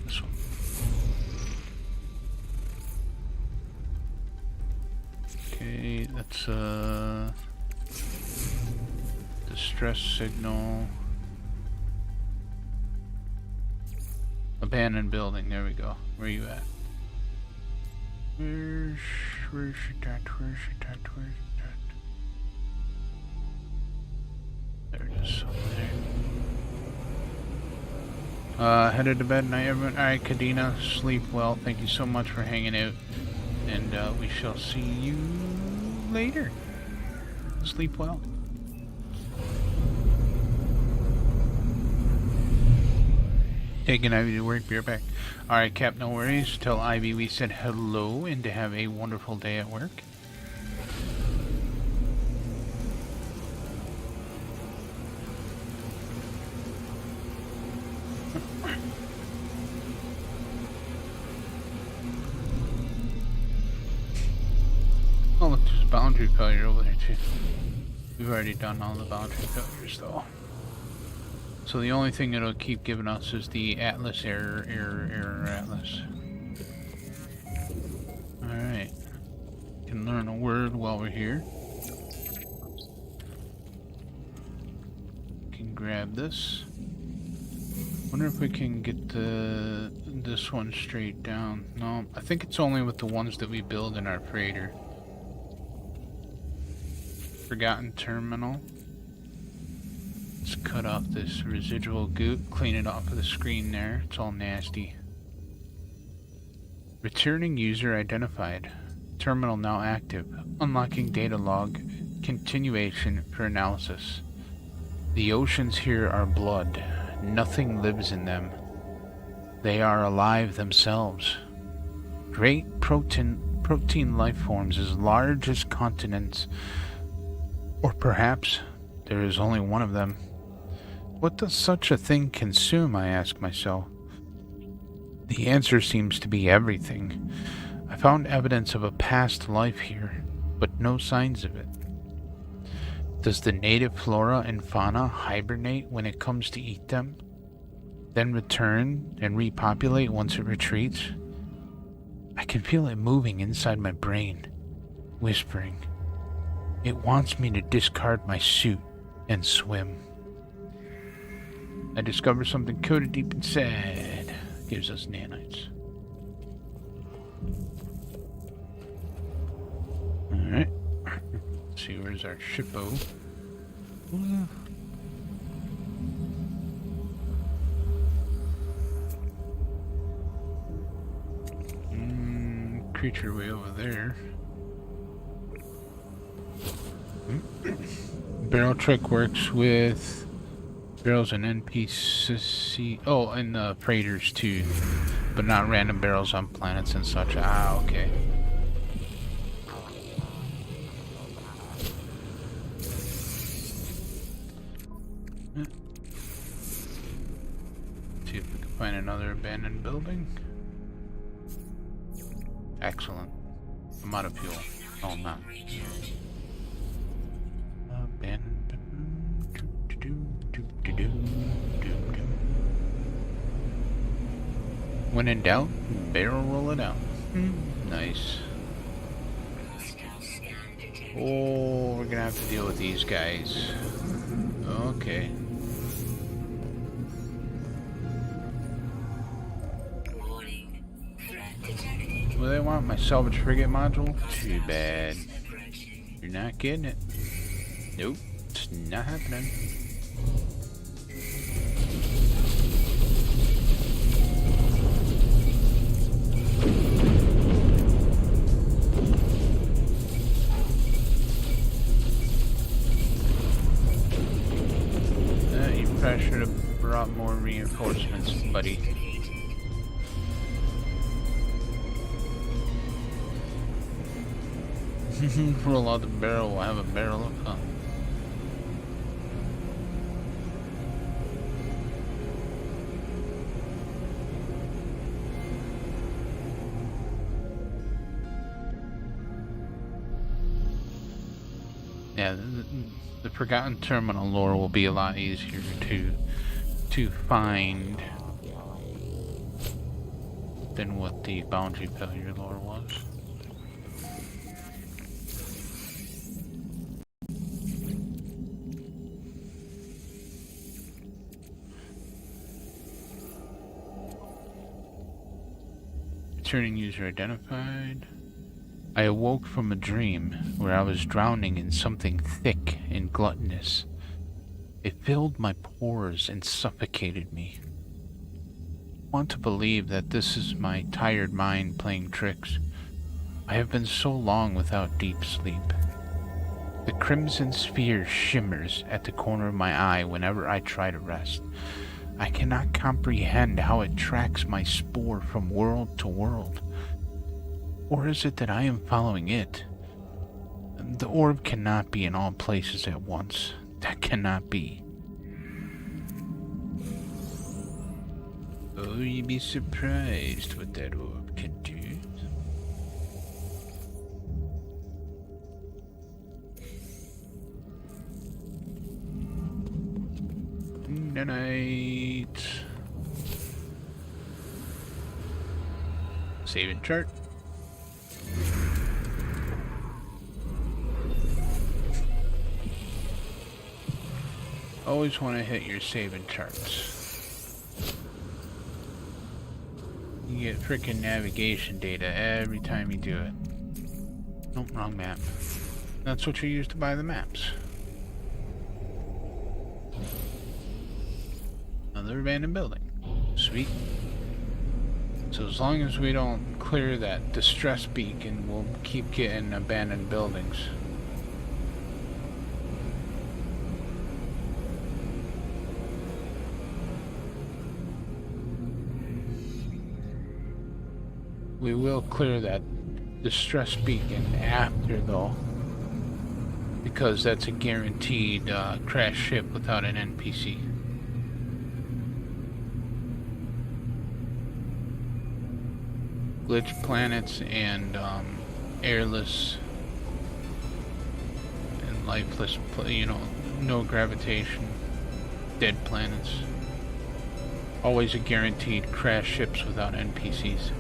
This one. Okay, that's distress signal. Abandoned building, there we go. Where you at? Where's it at? There it is, over there. Headed to bed night, everyone. Alright, Kadena, sleep well. Thank you so much for hanging out. And we shall see you later. Sleep well. Taking Ivy to work, be right back. Alright, Cap, no worries. Tell Ivy we said hello and to have a wonderful day at work. Oh look, there's a boundary failure over there too. We've already done all the boundary failures though. So the only thing it'll keep giving us is the Atlas error Atlas. Alright. Can learn a word while we're here. Can grab this. Wonder if we can get this one straight down. No, I think it's only with the ones that we build in our freighter. Forgotten terminal. Let's cut off this residual goop, clean it off of the screen there. It's all nasty. Returning user identified. Terminal now active. Unlocking data log. Continuation for analysis. The oceans here are blood. Nothing lives in them. They are alive themselves. Great protein life forms as large as continents Or perhaps there is only one of them. What does such a thing consume, I ask myself. The answer seems to be everything. I found evidence of a past life here, but no signs of it. Does the native flora and fauna hibernate when it comes to eat them, then return and repopulate once it retreats? I can feel it moving inside my brain, whispering. It wants me to discard my suit and swim. I discover something coded deep inside. Gives us nanites. Alright. Let's see, where's our shippo? Creature way over there. Barrel trick works with barrels and NPC. Oh, and freighters too, but not random barrels on planets and such. Ah, okay. See if we can find another abandoned building. Excellent. I'm out of fuel. Oh, I'm not. When in doubt, barrel roll it out. Nice. Oh, we're gonna have to deal with these guys. Okay. Well, they want my salvage frigate module? Too bad. You're not getting it. Nope, it's not happening. You probably should have brought more reinforcements, buddy. Roll out the barrel, we'll have a barrel of fun. Yeah, the Forgotten Terminal lore will be a lot easier to find than what the Boundary Failure lore was. Returning user identified. I awoke from a dream where I was drowning in something thick and gluttonous. It filled my pores and suffocated me. I want to believe that this is my tired mind playing tricks. I have been so long without deep sleep. The crimson sphere shimmers at the corner of my eye whenever I try to rest. I cannot comprehend how it tracks my spore from world to world. Or is it that I am following it? The orb cannot be in all places at once. That cannot be. Oh, you'd be surprised what that orb can do. Night. Save and chart. Always want to hit your save and charts. You get frickin' navigation data every time you do it. Nope, wrong map. That's what you use to buy the maps. Another abandoned building. Sweet. So as long as we don't clear that distress beacon, we'll keep getting abandoned buildings. We will clear that distress beacon after, though. because that's a guaranteed crash ship without an NPC. Glitch planets and airless and lifeless, no gravitation, dead planets. Always a guaranteed crash ships without NPCs.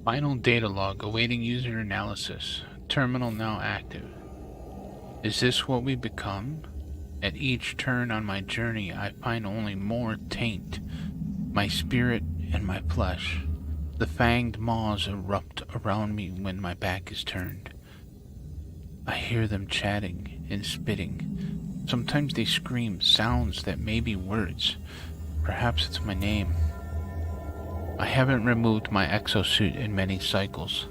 Final data log awaiting user analysis. Terminal now active. Is this what we become? At each turn on my journey, I find only more taint. My spirit and my flesh. The fanged maws erupt around me when my back is turned. I hear them chatting and spitting. Sometimes they scream sounds that may be words. Perhaps it's my name. I haven't removed my exosuit in many cycles.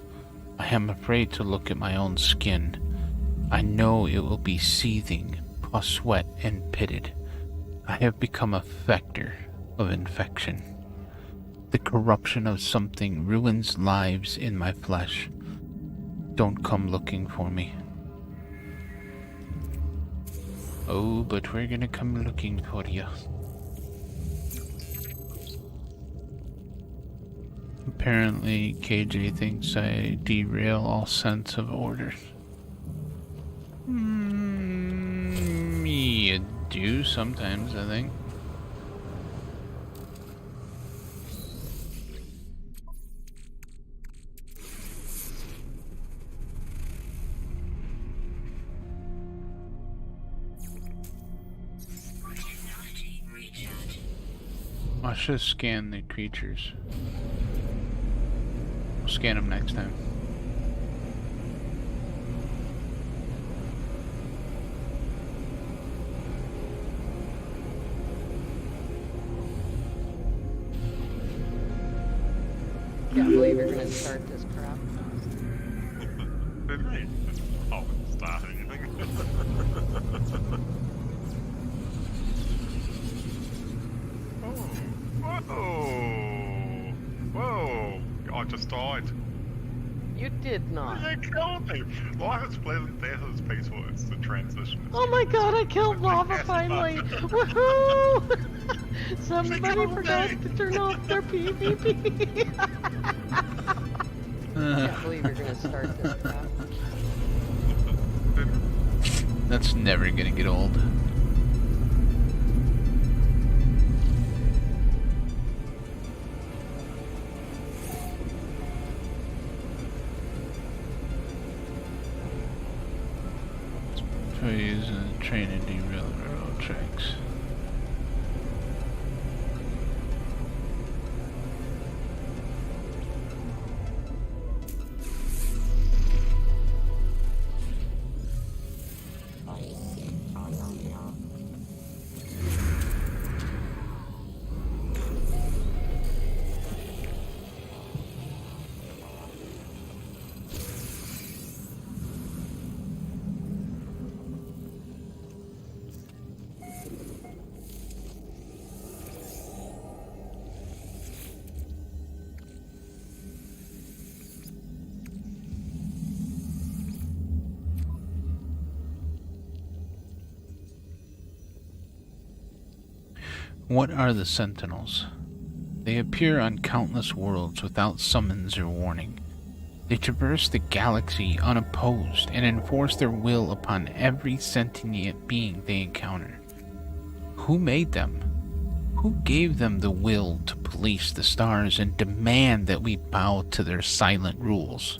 I am afraid to look at my own skin. I know it will be seething, pus wet and pitted. I have become a vector of infection. The corruption of something ruins lives in my flesh. Don't come looking for me. Oh, but we're gonna come looking for you. Apparently, KJ thinks I derail all sense of order. You do sometimes, I think. Technology recharge. I should scan the creatures. We'll scan them next time. Can't believe you're gonna start this crap. Didn't I? Oh, it's not anything. Whoa! Whoa! I just died. You did not. You killed me! Life is pleasant, death is peaceful. It's the transition. Oh my god, I killed lava finally! Woohoo! Somebody forgot to turn off their PvP. Can't believe you're gonna start this crap. That's never gonna get old. Please train and derail the railroad tracks. What are the Sentinels? They appear on countless worlds without summons or warning. They traverse the galaxy unopposed and enforce their will upon every sentient being they encounter. Who made them? Who gave them the will to police the stars and demand that we bow to their silent rules?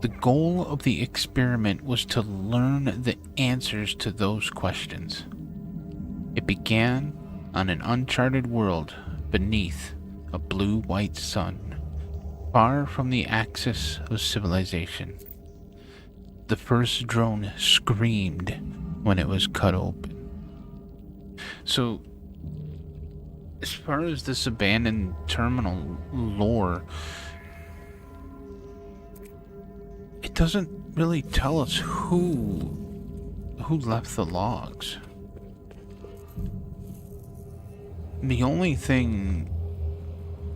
The goal of the experiment was to learn the answers to those questions. It began on an uncharted world beneath a blue-white sun, Far from the axis of civilization, the first drone screamed when it was cut open. So, as far as this abandoned terminal lore, it doesn't really tell us who left the logs. The only thing,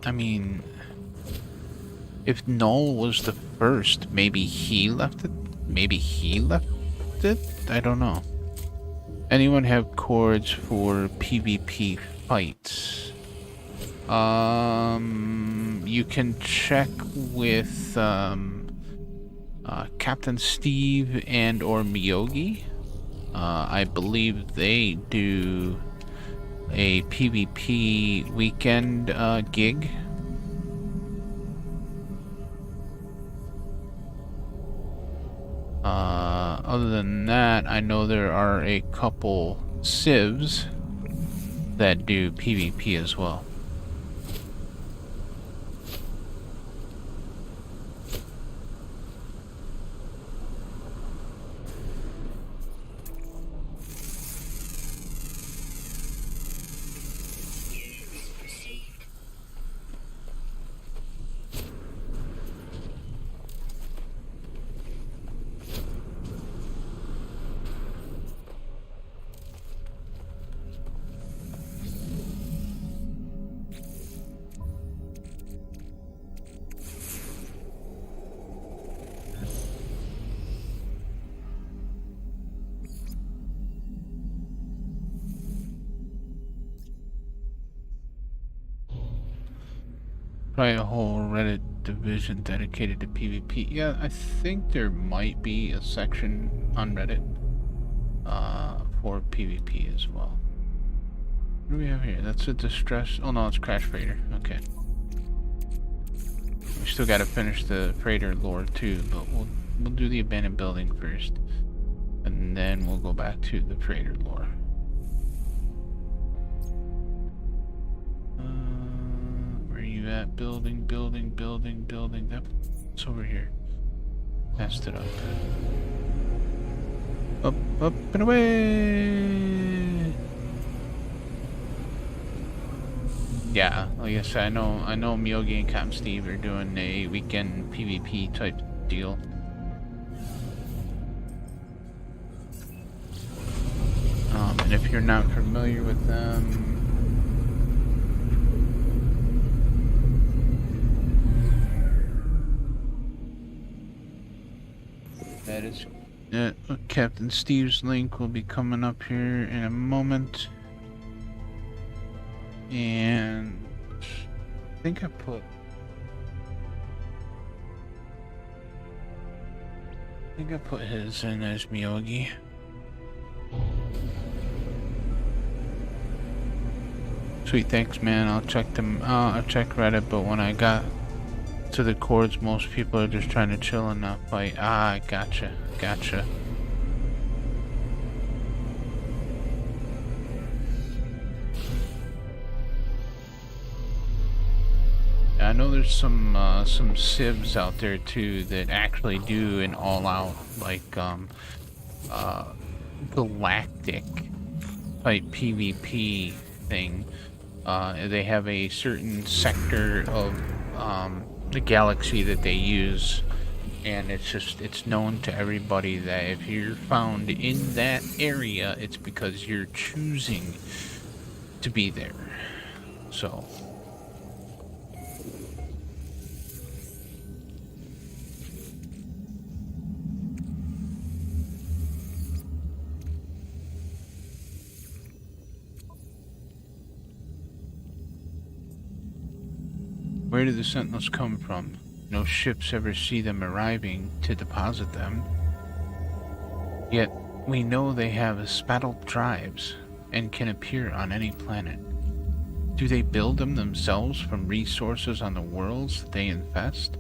I mean, if Null was the first, maybe he left it? Maybe he left it? I don't know. Anyone have cords for PvP fights? You can check with Captain Steve and or Miyogi. I believe they do a PvP weekend gig. Other than that, I know there are a couple civs that do PvP as well. Probably a whole Reddit division dedicated to PvP. Yeah, I think there might be a section on Reddit for PvP as well. What do we have here? That's a distress. Oh no, it's Crash Freighter. Okay. We still got to finish the freighter lore too, but we'll do the abandoned building first, and then we'll go back to the freighter lore. That building. That's over here. Passed it up. Up and away. Yeah, like I said, I know Miyogi and Captain Steve are doing a weekend PvP type deal. And if you're not familiar with them, that is Captain Steve's link will be coming up here in a moment. And I think I put his in as Miyogi. Sweet, thanks man. I'll check them. I'll check Reddit, but when I got to the chords, most people are just trying to chill and not fight. Ah, gotcha. I know there's some civs out there too that actually do an all-out like galactic type PvP thing. They have a certain sector of the galaxy that they use, and it's known to everybody that if you're found in that area, it's because you're choosing to be there. So where do the Sentinels come from? No ships ever see them arriving to deposit them. Yet, we know they have spattle drives and can appear on any planet. Do they build them themselves from resources on the worlds they infest?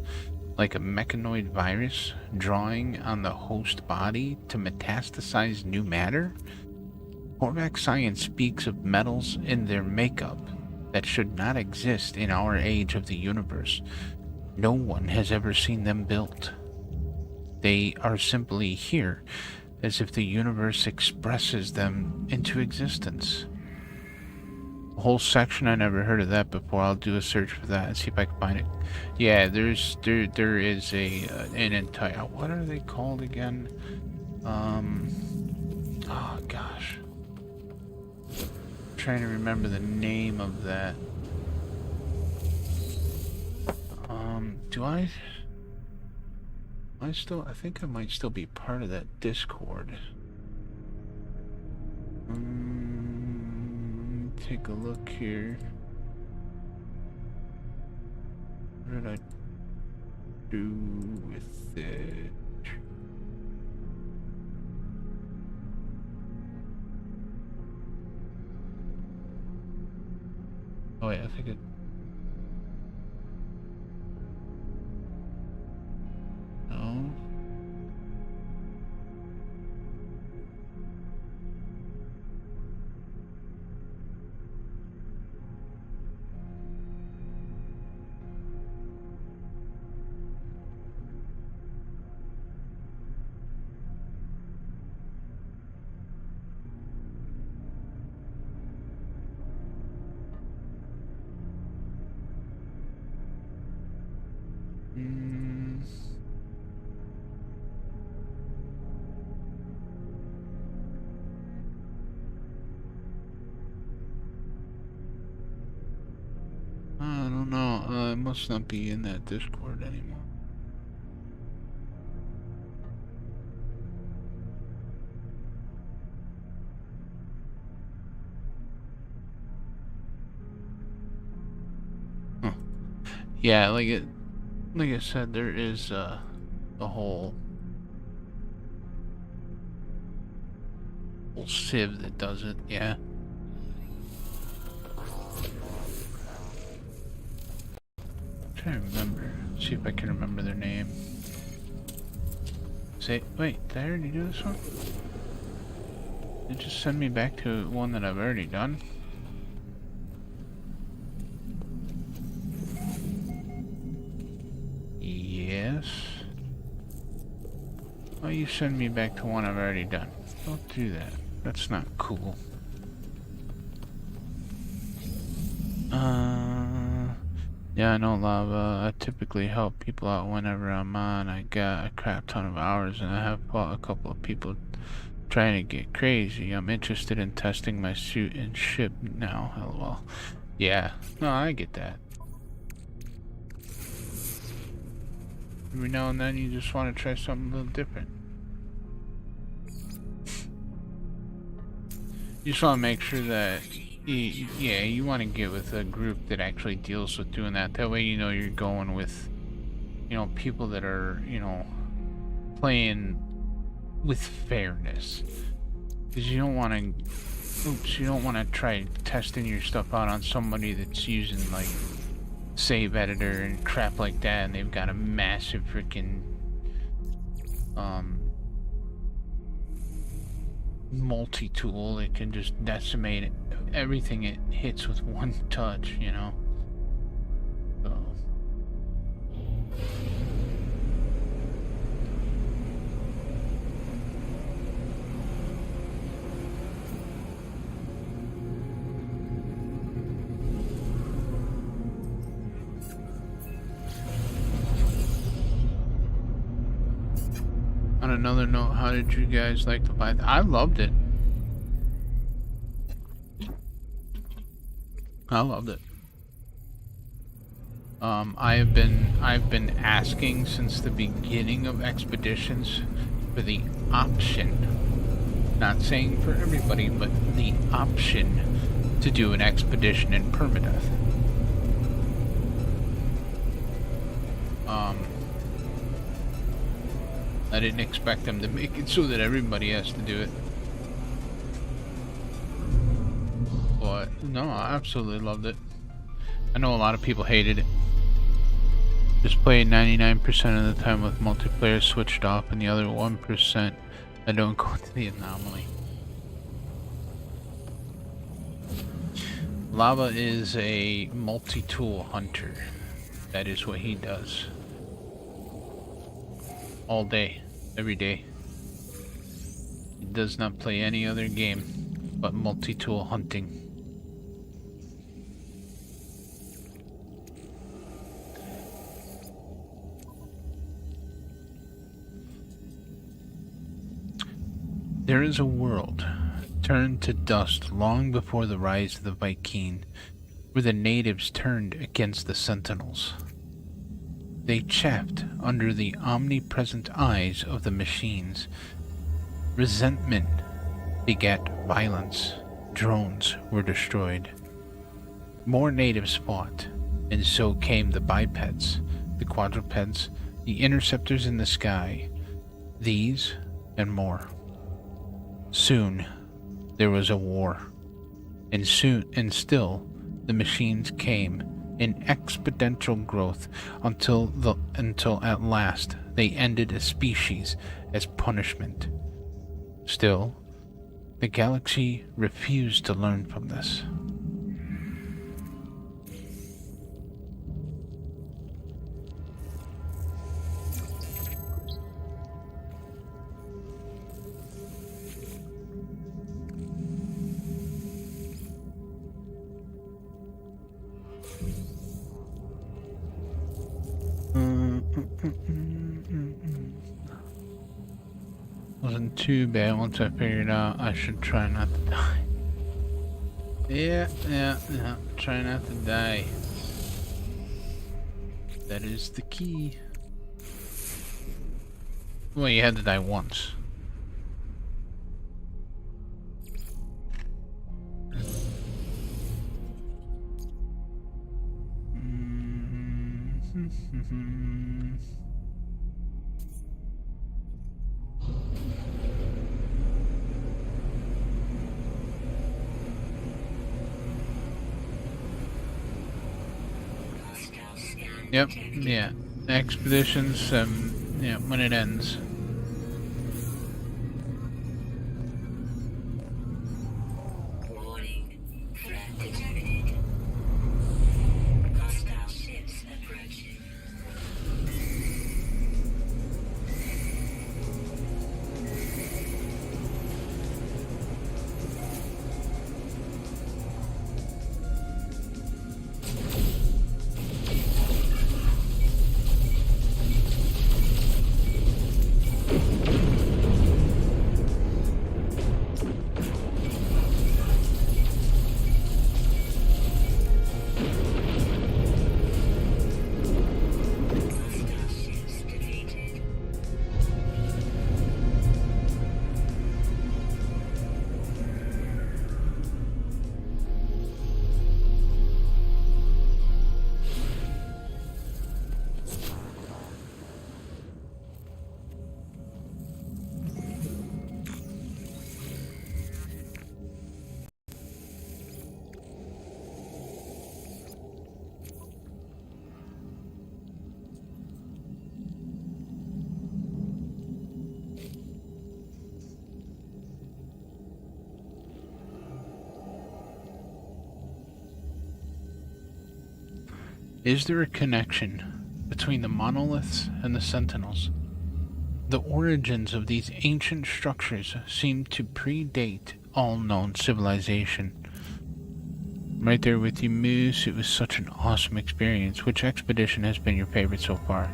Like a mechanoid virus drawing on the host body to metastasize new matter? Korvax science speaks of metals in their makeup that should not exist in our age of the universe. No one has ever seen them built. They are simply here, as if the universe expresses them into existence. A whole section, I never heard of that before. I'll do a search for that and see if I can find it. Yeah, there is an entire, what are they called again? Oh gosh. I'm trying to remember the name of that. Do I I think I might still be part of that Discord. Take a look here. What did I do with it? Oh yeah, I think it. No. I don't know. It must not be in that Discord anymore. Huh. Yeah, like I said, there is a whole sieve that does it. Yeah. Trying to remember. See if I can remember their name. Wait, did I already do this one? Did it just send me back to one that I've already done? Yes. Oh, you send me back to one I've already done. Don't do that. That's not cool. Yeah, I know, Lava. I typically help people out whenever I'm on. I got a crap ton of hours, and I have fought a couple of people trying to get crazy. I'm interested in testing my suit and ship now. LOL. Yeah, no, I get that. Every now and then you just want to try something a little different. You just want to make sure that you want to get with a group that actually deals with doing that. That way, you know, you're going with, you know, people that are, you know, playing with fairness. Because you don't want to try testing your stuff out on somebody that's using, like, save editor and crap like that, and they've got a massive freaking, multi-tool that can just decimate everything it hits with one touch, you know. So on another note, how did you guys like the Python? I loved it. I loved it. I've been asking since the beginning of expeditions for the option, not saying for everybody, but the option to do an expedition in Permadeath. I didn't expect them to make it so that everybody has to do it. But no, I absolutely loved it. I know a lot of people hated it. Just play 99% of the time with multiplayer switched off, and the other 1% I don't go into the anomaly. Lava is a multi-tool hunter. That is what he does. All day, every day. He does not play any other game but multi-tool hunting. There is a world turned to dust long before the rise of the Viking, where the natives turned against the Sentinels. They chafed under the omnipresent eyes of the machines. Resentment begat violence. Drones were destroyed. More natives fought, and so came the bipeds, the quadrupeds, the interceptors in the sky, these and more. Soon there was a war, and still the machines came in exponential growth until at last they ended a species as punishment. Still, the galaxy refused to learn from this. Wasn't too bad once I figured out I should try not to die. Yeah, try not to die. That is the key. Well, you had to die once. Yep, yeah. Expeditions, yeah, when it ends. Warning. Threat detected. Hostile ships approaching. Hostile ships defeated. Is there a connection between the monoliths and the sentinels? The origins of these ancient structures seem to predate all known civilization. Right there with you, Moose. It was such an awesome experience. Which expedition has been your favorite so far?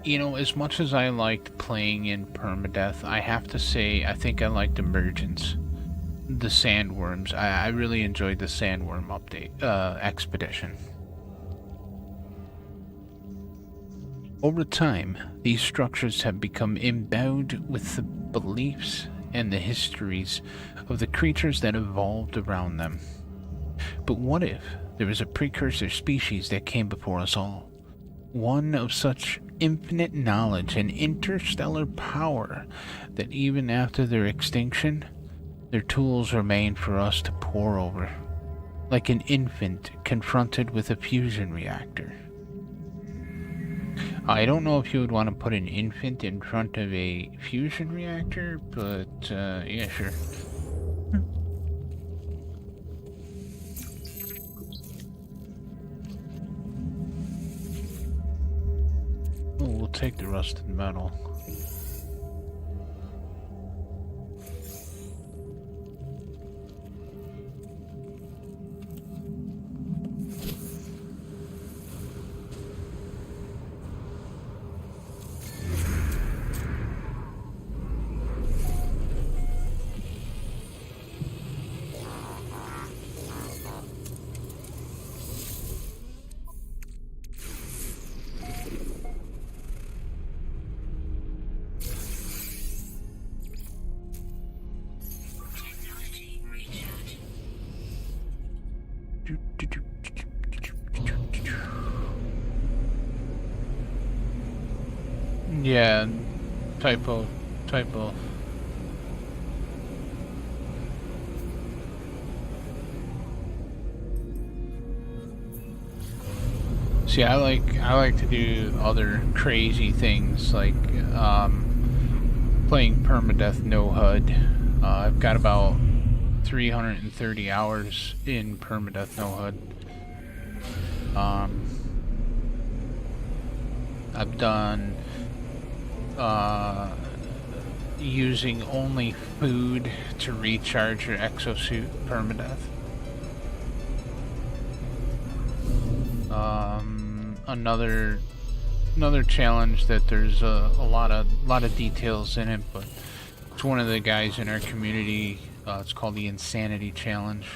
You know, as much as I liked playing in Permadeath, I have to say I think I liked Emergence. The sandworms. I really enjoyed the sandworm update expedition. Over time, these structures have become imbued with the beliefs and the histories of the creatures that evolved around them. But what if there was a precursor species that came before us all? One of such infinite knowledge and interstellar power that even after their extinction, their tools remain for us to pore over, like an infant confronted with a fusion reactor. I don't know if you would want to put an infant in front of a fusion reactor, but yeah, sure. take the rusted metal. Technology recharge. Yeah, typo. See, I like to do other crazy things like playing Permadeath no HUD. I've got about 330 hours in Permadeath no HUD. I've done using only food to recharge your exosuit Permadeath. Another challenge that there's a lot of details in it, but it's one of the guys in our community. It's called the Insanity Challenge.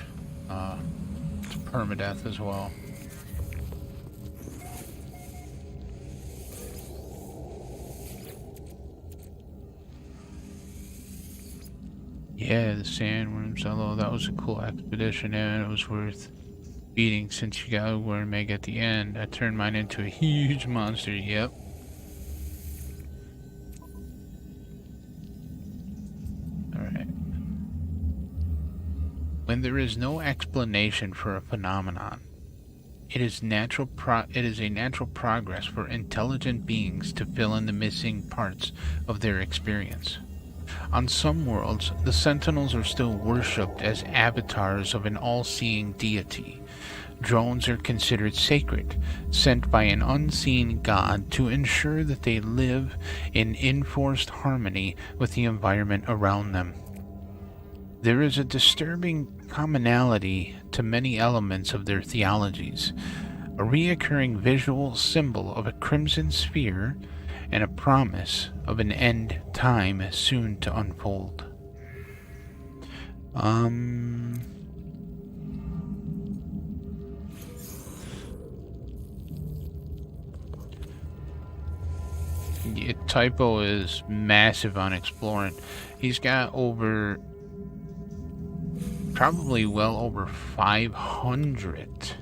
It's Permadeath as well. Yeah, the sandworms. Although that was a cool expedition, and it was worth beating since you got where Meg at the end. I turned mine into a huge monster. Yep. Alright. When there is no explanation for a phenomenon, it is a natural progress for intelligent beings to fill in the missing parts of their experience. On some worlds, the Sentinels are still worshipped as avatars of an all-seeing deity. Drones are considered sacred, sent by an unseen god to ensure that they live in enforced harmony with the environment around them. There is a disturbing commonality to many elements of their theologies, a reoccurring visual symbol of a crimson sphere and a promise of an end time soon to unfold. Yeah, Typo is massive on exploring. He's got probably well over 500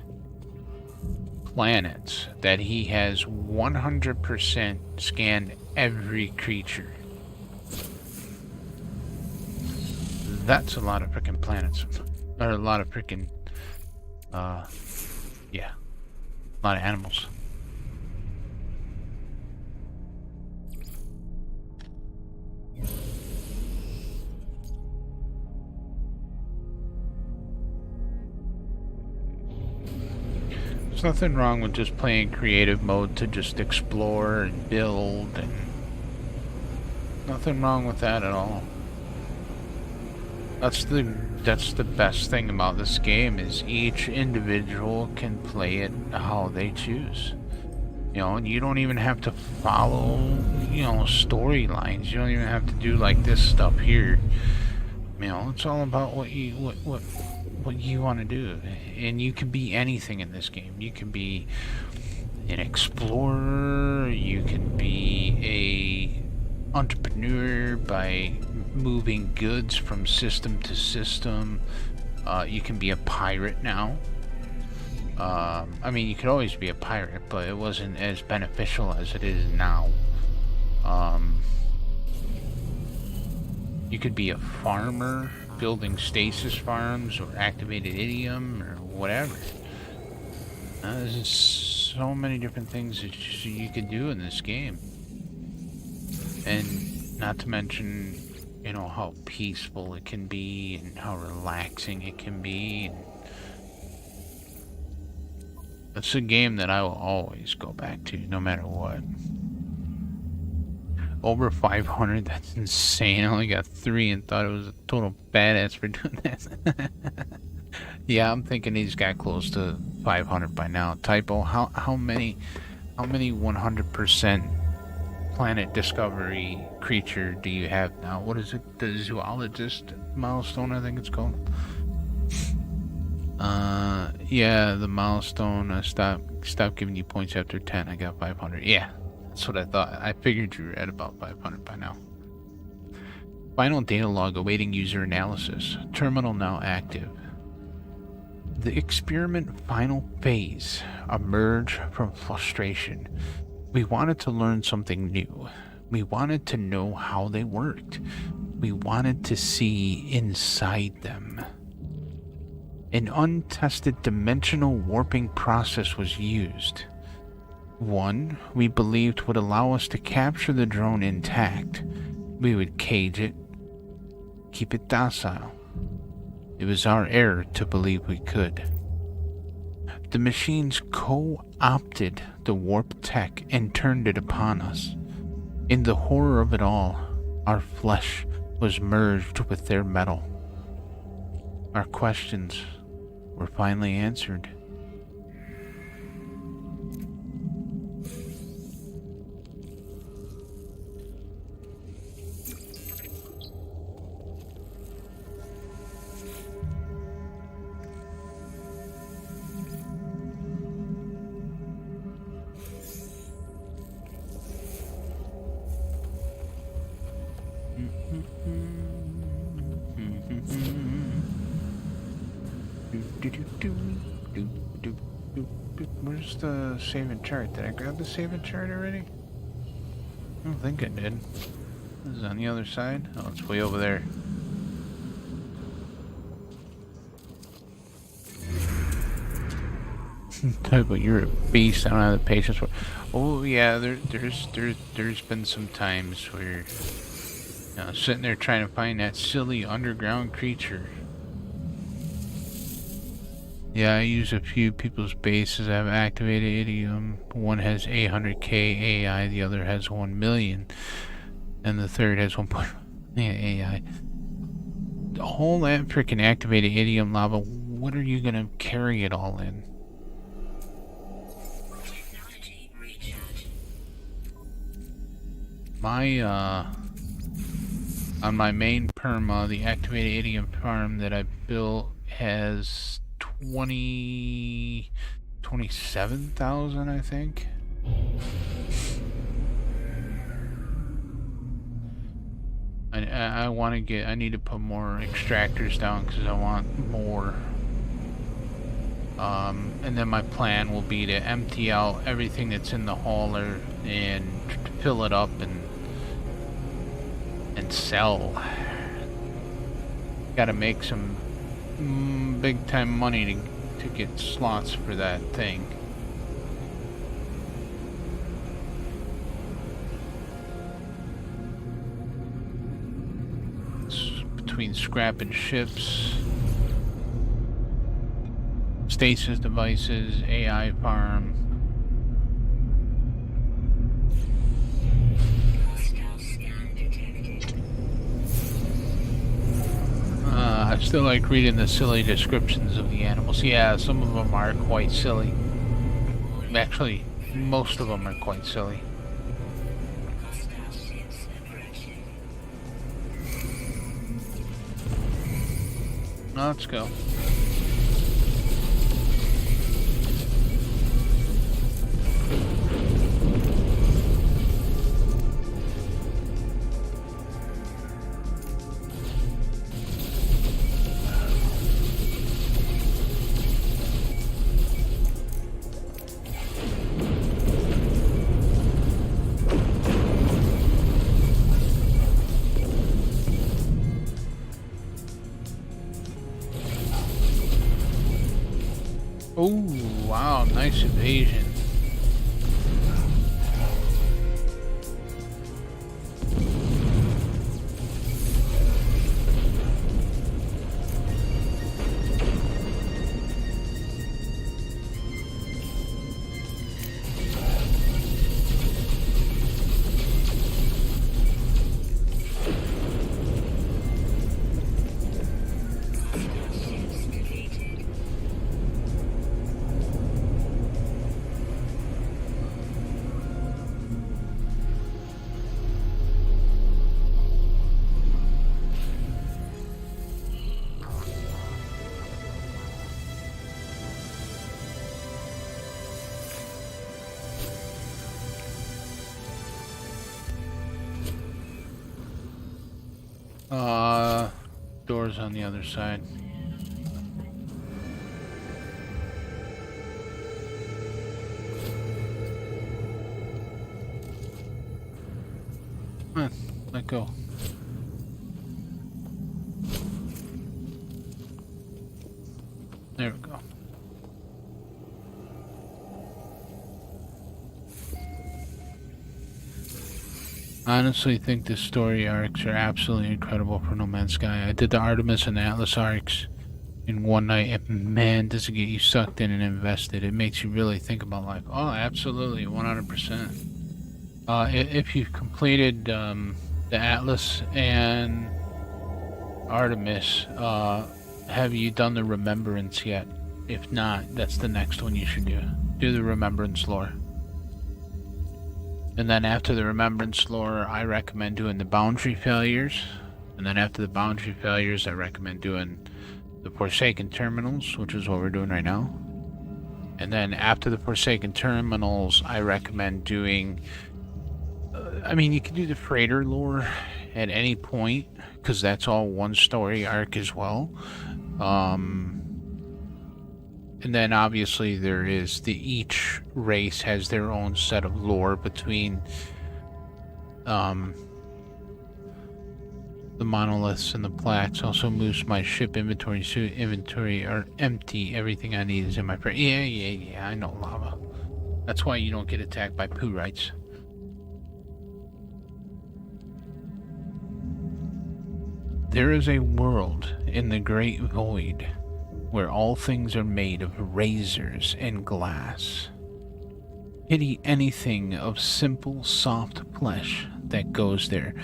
planets that he has 100% scanned every creature. That's a lot of freaking planets. Or a lot of freaking, yeah, a lot of animals. There's nothing wrong with just playing creative mode to just explore and build, and nothing wrong with that at all. That's the best thing about this game, is each individual can play it how they choose. You know, and you don't even have to follow, you know, storylines. You don't even have to do like this stuff here. You know, it's all about what you want to do, and you can be anything in this game. You can be an explorer. You can be a entrepreneur by moving goods from system to system. You can be a pirate now. I mean, you could always be a pirate, but it wasn't as beneficial as it is now. You could be a farmer, building stasis farms or activated idiom or whatever. There's just so many different things that you could do in this game. And not to mention, you know, how peaceful it can be and how relaxing it can be. It's a game that I will always go back to, no matter what. Over 500, that's insane. I only got 3 and thought it was a total badass for doing that. Yeah, I'm thinking he's got close to 500 by now. Typo, how many 100% planet discovery creature do you have now? What is it? The zoologist milestone, I think it's called. Yeah, the milestone. Stop giving you points after 10. I got 500. Yeah, that's what I thought. I figured you were at about 500 by now. Final data log awaiting user analysis. Terminal now active. The experiment final phase. Emerge from frustration. We wanted to learn something new. We wanted to know how they worked. We wanted to see inside them. An untested dimensional warping process was used. One we believed would allow us to capture the drone intact. We would cage it, keep it docile. It was our error to believe we could. The machines co-opted the warp tech and turned it upon us. In the horror of it all, our flesh was merged with their metal. Our questions were finally answered. Where's the save and chart? Did I grab the save and chart already? I don't think I did. This is on the other side. Oh, it's way over there. But you're a beast. I don't have the patience for. Oh yeah, there's been some times where, sitting there trying to find that silly underground creature. Yeah, I use a few people's bases. I have activated idiom. One has 800k AI, the other has 1 million, and the third has 1. AI. All that freaking activated idiom lava. What are you gonna carry it all in? Technology recharge. My on my main perma, the activated idiom farm that I built has 27,000, I think. I want to get. I need to put more extractors down because I want more. And then my plan will be to empty out everything that's in the hauler and fill it up and sell. Got to make some big time money to get slots for that thing. Between scrap and ships, stasis devices, AI farm. Hostile scan detected. I still like reading the silly descriptions of the animals. Yeah, some of them are quite silly. Actually, most of them are quite silly. Hostile ships approaching. Now let's go. Oh, wow, nice evasion. Doors on the other side. Come on, let go. There we go. I honestly think the story arcs are absolutely incredible for No Man's Sky. I did the Artemis and Atlas arcs in one night, and man, does it get you sucked in and invested. It makes you really think about life. Oh, absolutely, 100%. If you've completed the Atlas and Artemis, have you done the Remembrance yet? If not, that's the next one you should do. Do the Remembrance lore. And then after the Remembrance lore, I recommend doing the Boundary Failures. And then after the Boundary Failures, I recommend doing the Forsaken Terminals, which is what we're doing right now. And then after the Forsaken Terminals, I recommend doing... I mean, you can do the Freighter lore at any point, because that's all one story arc as well. And then obviously there is each race has their own set of lore between the monoliths and the plaques. Also moves my ship inventory are empty. Everything I need is in my yeah, I know, lava. That's why you don't get attacked by poo rights. There is a world in the great void where all things are made of razors and glass. Pity anything of simple, soft flesh that goes there.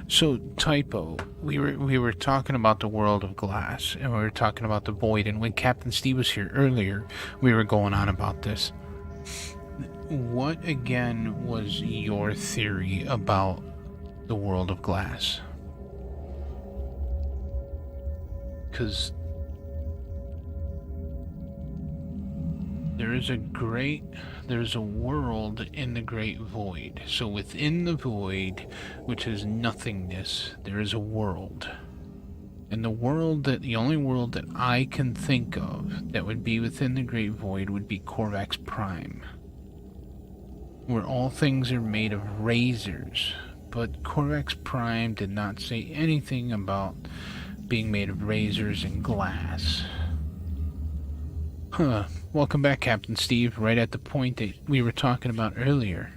So, typo, we were talking about the world of glass, and we were talking about the void, and when Captain Steve was here earlier, we were going on about this. What, again, was your theory about the world of glass? Because there's a world in the great void. So within the void, which is nothingness, there is a world. And the only world that I can think of that would be within the great void would be Corvax Prime, where all things are made of razors. But Corvax Prime did not say anything about being made of razors and glass. Huh. Welcome back, Captain Steve, right at the point that we were talking about earlier.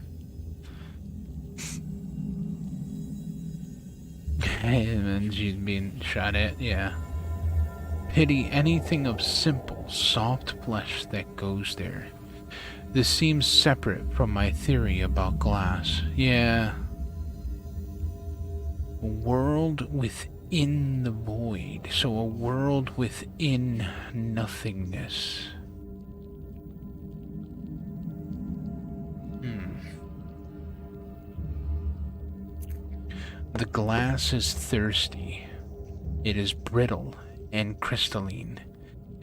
And then she's being shot at, yeah. Pity anything of simple, soft flesh that goes there. This seems separate from my theory about glass. Yeah. A world within the void. So a world within nothingness. The glass is thirsty. It is brittle and crystalline,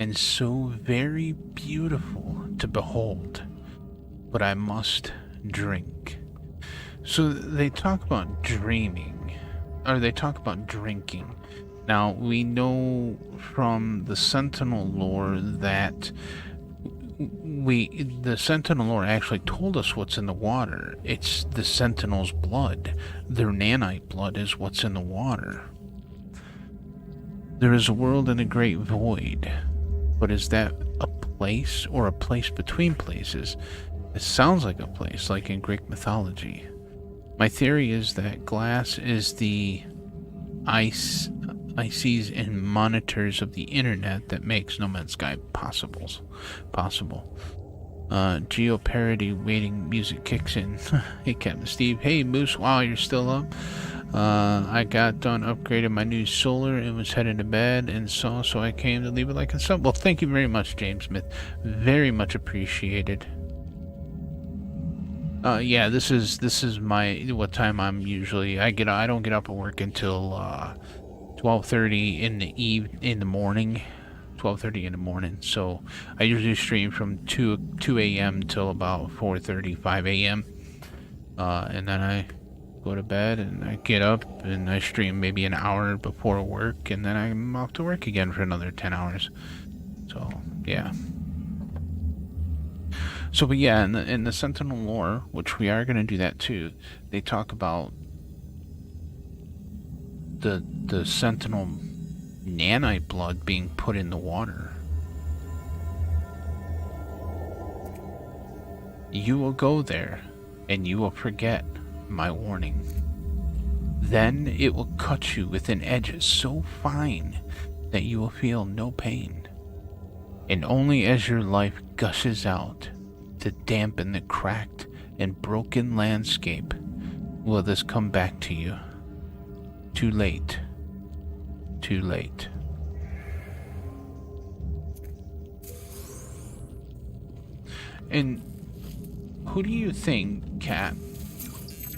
and so very beautiful to behold. But I must drink. So they talk about dreaming, or they talk about drinking. Now, we know from the Sentinel lore that the Sentinel lore actually told us what's in the water. It's the Sentinel's blood. Their nanite blood is what's in the water. There is a world in the great void, but is that a place or a place between places? It sounds like a place, like in Greek mythology. My theory is that glass is the ICs and monitors of the internet that makes No Man's Sky possible. Geo-parody waiting music kicks in. Hey, Captain Steve. Hey, Moose. Wow, you're still up. I got done upgrading my new solar and was heading to bed, and so I came to leave it like a sub. Well, thank you very much, James Smith. Very much appreciated. Yeah, this is what time I'm usually. I don't get up at work until 12:30 in the morning. 12:30 in the morning. So I usually stream from 2 a.m. till about 4:30, 5 a.m. And then go to bed, and I get up and I stream maybe an hour before work, and then I'm off to work again for another 10 hours. So, yeah. So, but yeah, in the Sentinel lore, which we are going to do that too, they talk about the Sentinel nanite blood being put in the water. You will go there, and you will forget my warning. Then it will cut you with an edge so fine that you will feel no pain. And only as your life gushes out to dampen the cracked and broken landscape will this come back to you. Too late. Too late. And who do you think, Cat?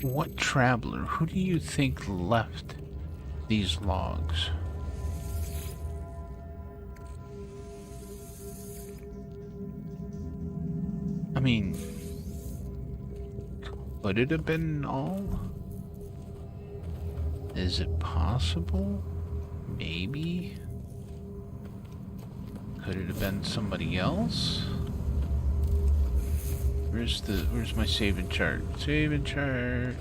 What traveler, who do you think left these logs? I mean, could it have been all? Is it possible? Maybe? Could it have been somebody else? Where's my saving chart? Saving chart.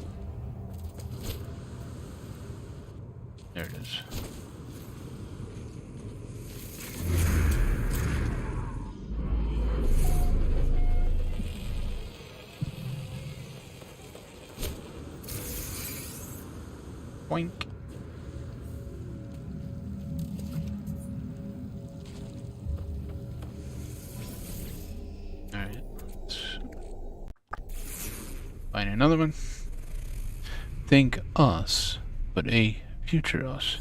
There it is. Boink. Alright, let's find another one. Think us, but a future us.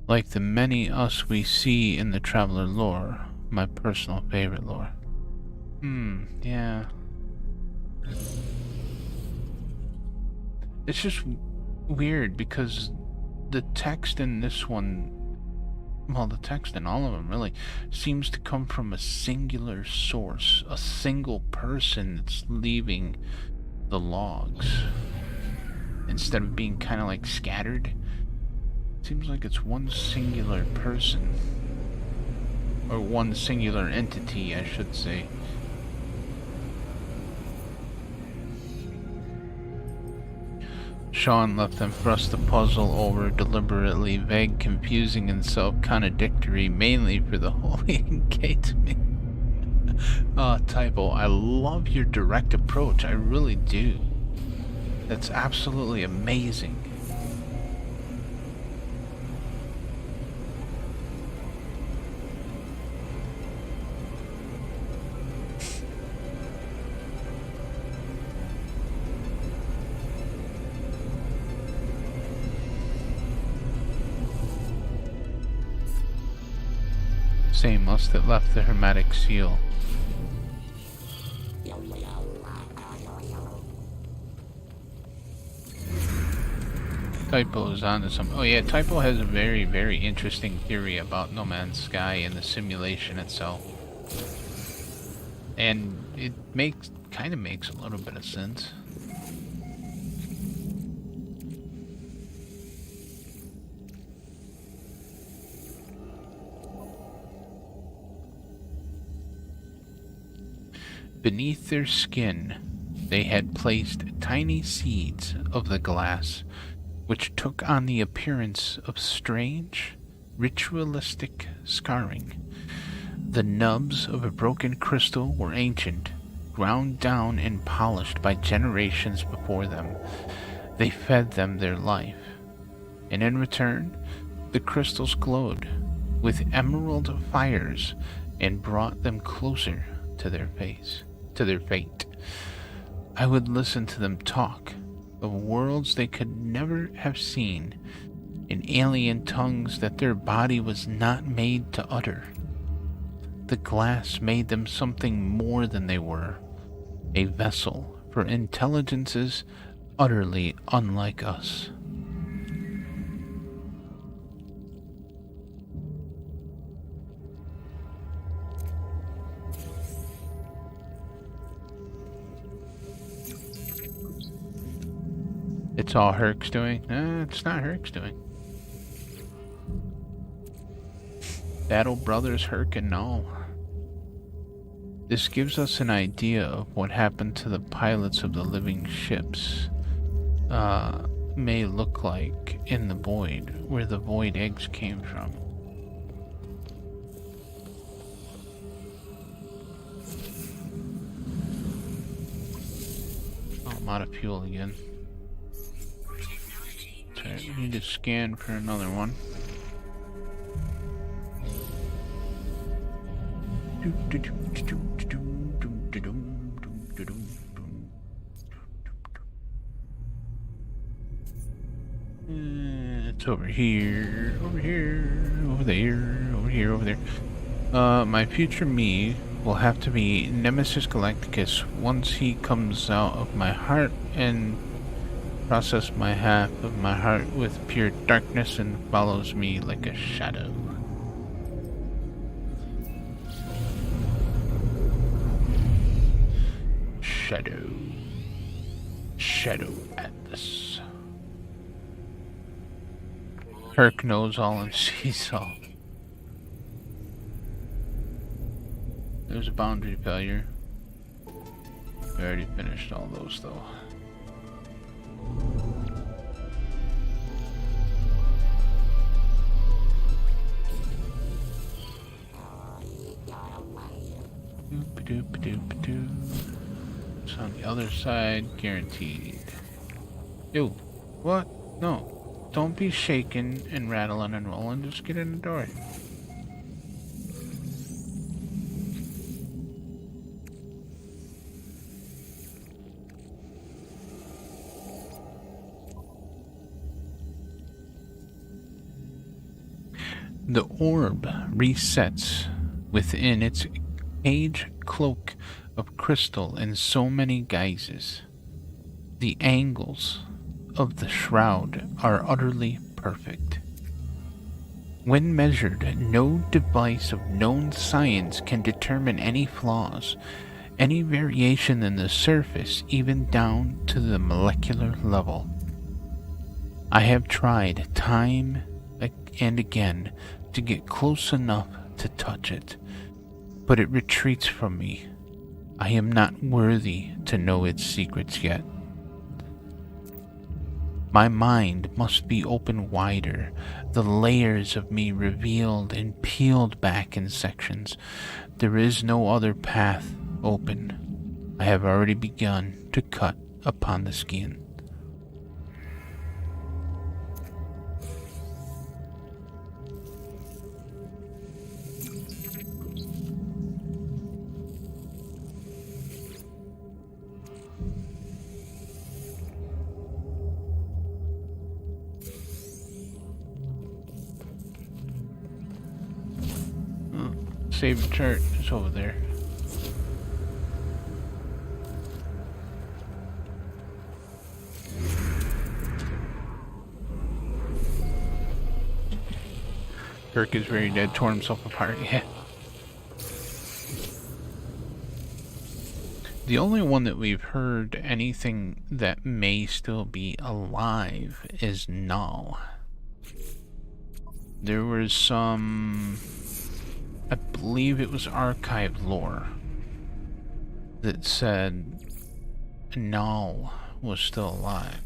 Like the many us we see in the Traveler lore, my personal favorite lore. Yeah. It's just weird because the text in this one, well, the text in all of them really seems to come from a singular source, a single person that's leaving the logs. Instead of being kind of like scattered, it seems like it's one singular person. Or one singular entity, I should say. Sean left them for us to puzzle over, deliberately vague, confusing, and self-contradictory, mainly for the holy engagement. Typo, I love your direct approach, I really do. That's absolutely amazing. Same us that left the hermetic seal. Typo is onto some. Oh yeah, Typo has a very, very interesting theory about No Man's Sky and the simulation itself. And it kind of makes a little bit of sense. Beneath their skin, they had placed tiny seeds of the glass, which took on the appearance of strange, ritualistic scarring. The nubs of a broken crystal were ancient, ground down and polished by generations before them. They fed them their life, and in return, the crystals glowed with emerald fires and brought them closer to their fate. I would listen to them talk of worlds they could never have seen, in alien tongues that their body was not made to utter. The glass made them something more than they were, a vessel for intelligences utterly unlike us. It's all Herc's doing? It's not Herc's doing. Battle Brothers Herc and Null. This gives us an idea of what happened to the pilots of the living ships. May look like in the void, where the void eggs came from. Oh, I'm out of fuel again. Alright, we need to scan for another one. It's over here, over here, over there, over here, over there. My future me will have to be Nemesis Galacticus once he comes out of my heart and process my half of my heart with pure darkness and follows me like a shadow. Shadow Atlas. Herc knows all and sees all. There's a boundary failure. We already finished all those though. Doop-a-doop-a-doop-a-doo. It's on the other side, guaranteed. Ew, what? No. Don't be shaking and rattling and rolling, just get in the door. The orb resets within its cage cloak of crystal in so many guises. The angles of the shroud are utterly perfect. When measured, no device of known science can determine any flaws, any variation in the surface, even down to the molecular level. I have tried time and again to get close enough to touch it, but it retreats from me. I am not worthy to know its secrets yet. My mind must be opened wider, the layers of me revealed and peeled back in sections. There is no other path open. I have already begun to cut upon the skin. Save chart is over there. Kirk is very dead, tore himself apart, yeah. The only one that we've heard anything that may still be alive is Null. There was some... I believe it was archive lore that said Null was still alive.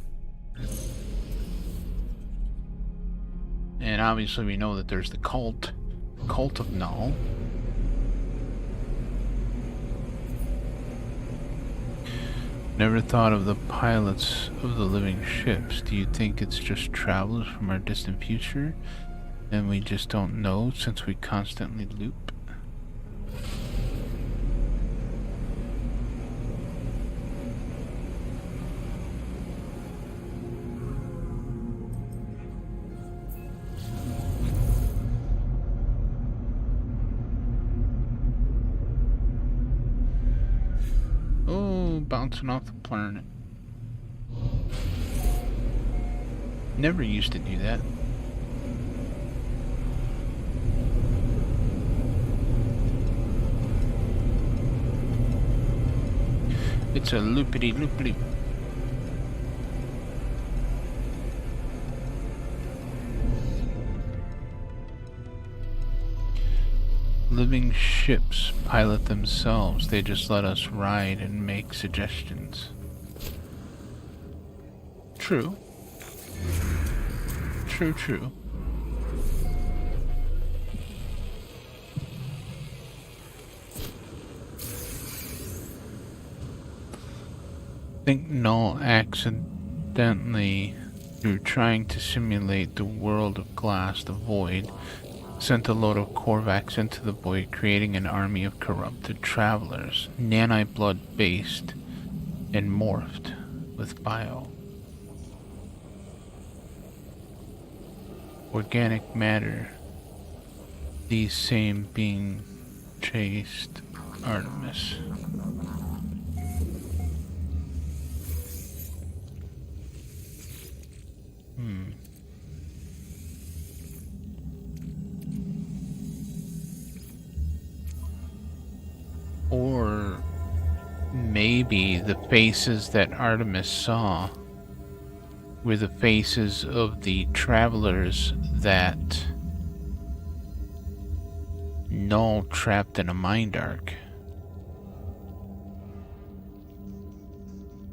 And obviously we know that there's the cult of Null. Never thought of the pilots of the living ships. Do you think it's just travelers from our distant future? And we just don't know since we constantly loop. Oh, bouncing off the planet. Never used to do that. It's a loopity loop loop. living ships pilot themselves. They just let us ride and make suggestions. True. True, true. I think Null accidentally, through trying to simulate the world of glass, the void, sent a load of Korvax into the void, creating an army of corrupted travelers, nani-blood based and morphed with bio. Organic matter. These same being chased Artemis. Or maybe the faces that Artemis saw were the faces of the travelers that Null trapped in a mind arc.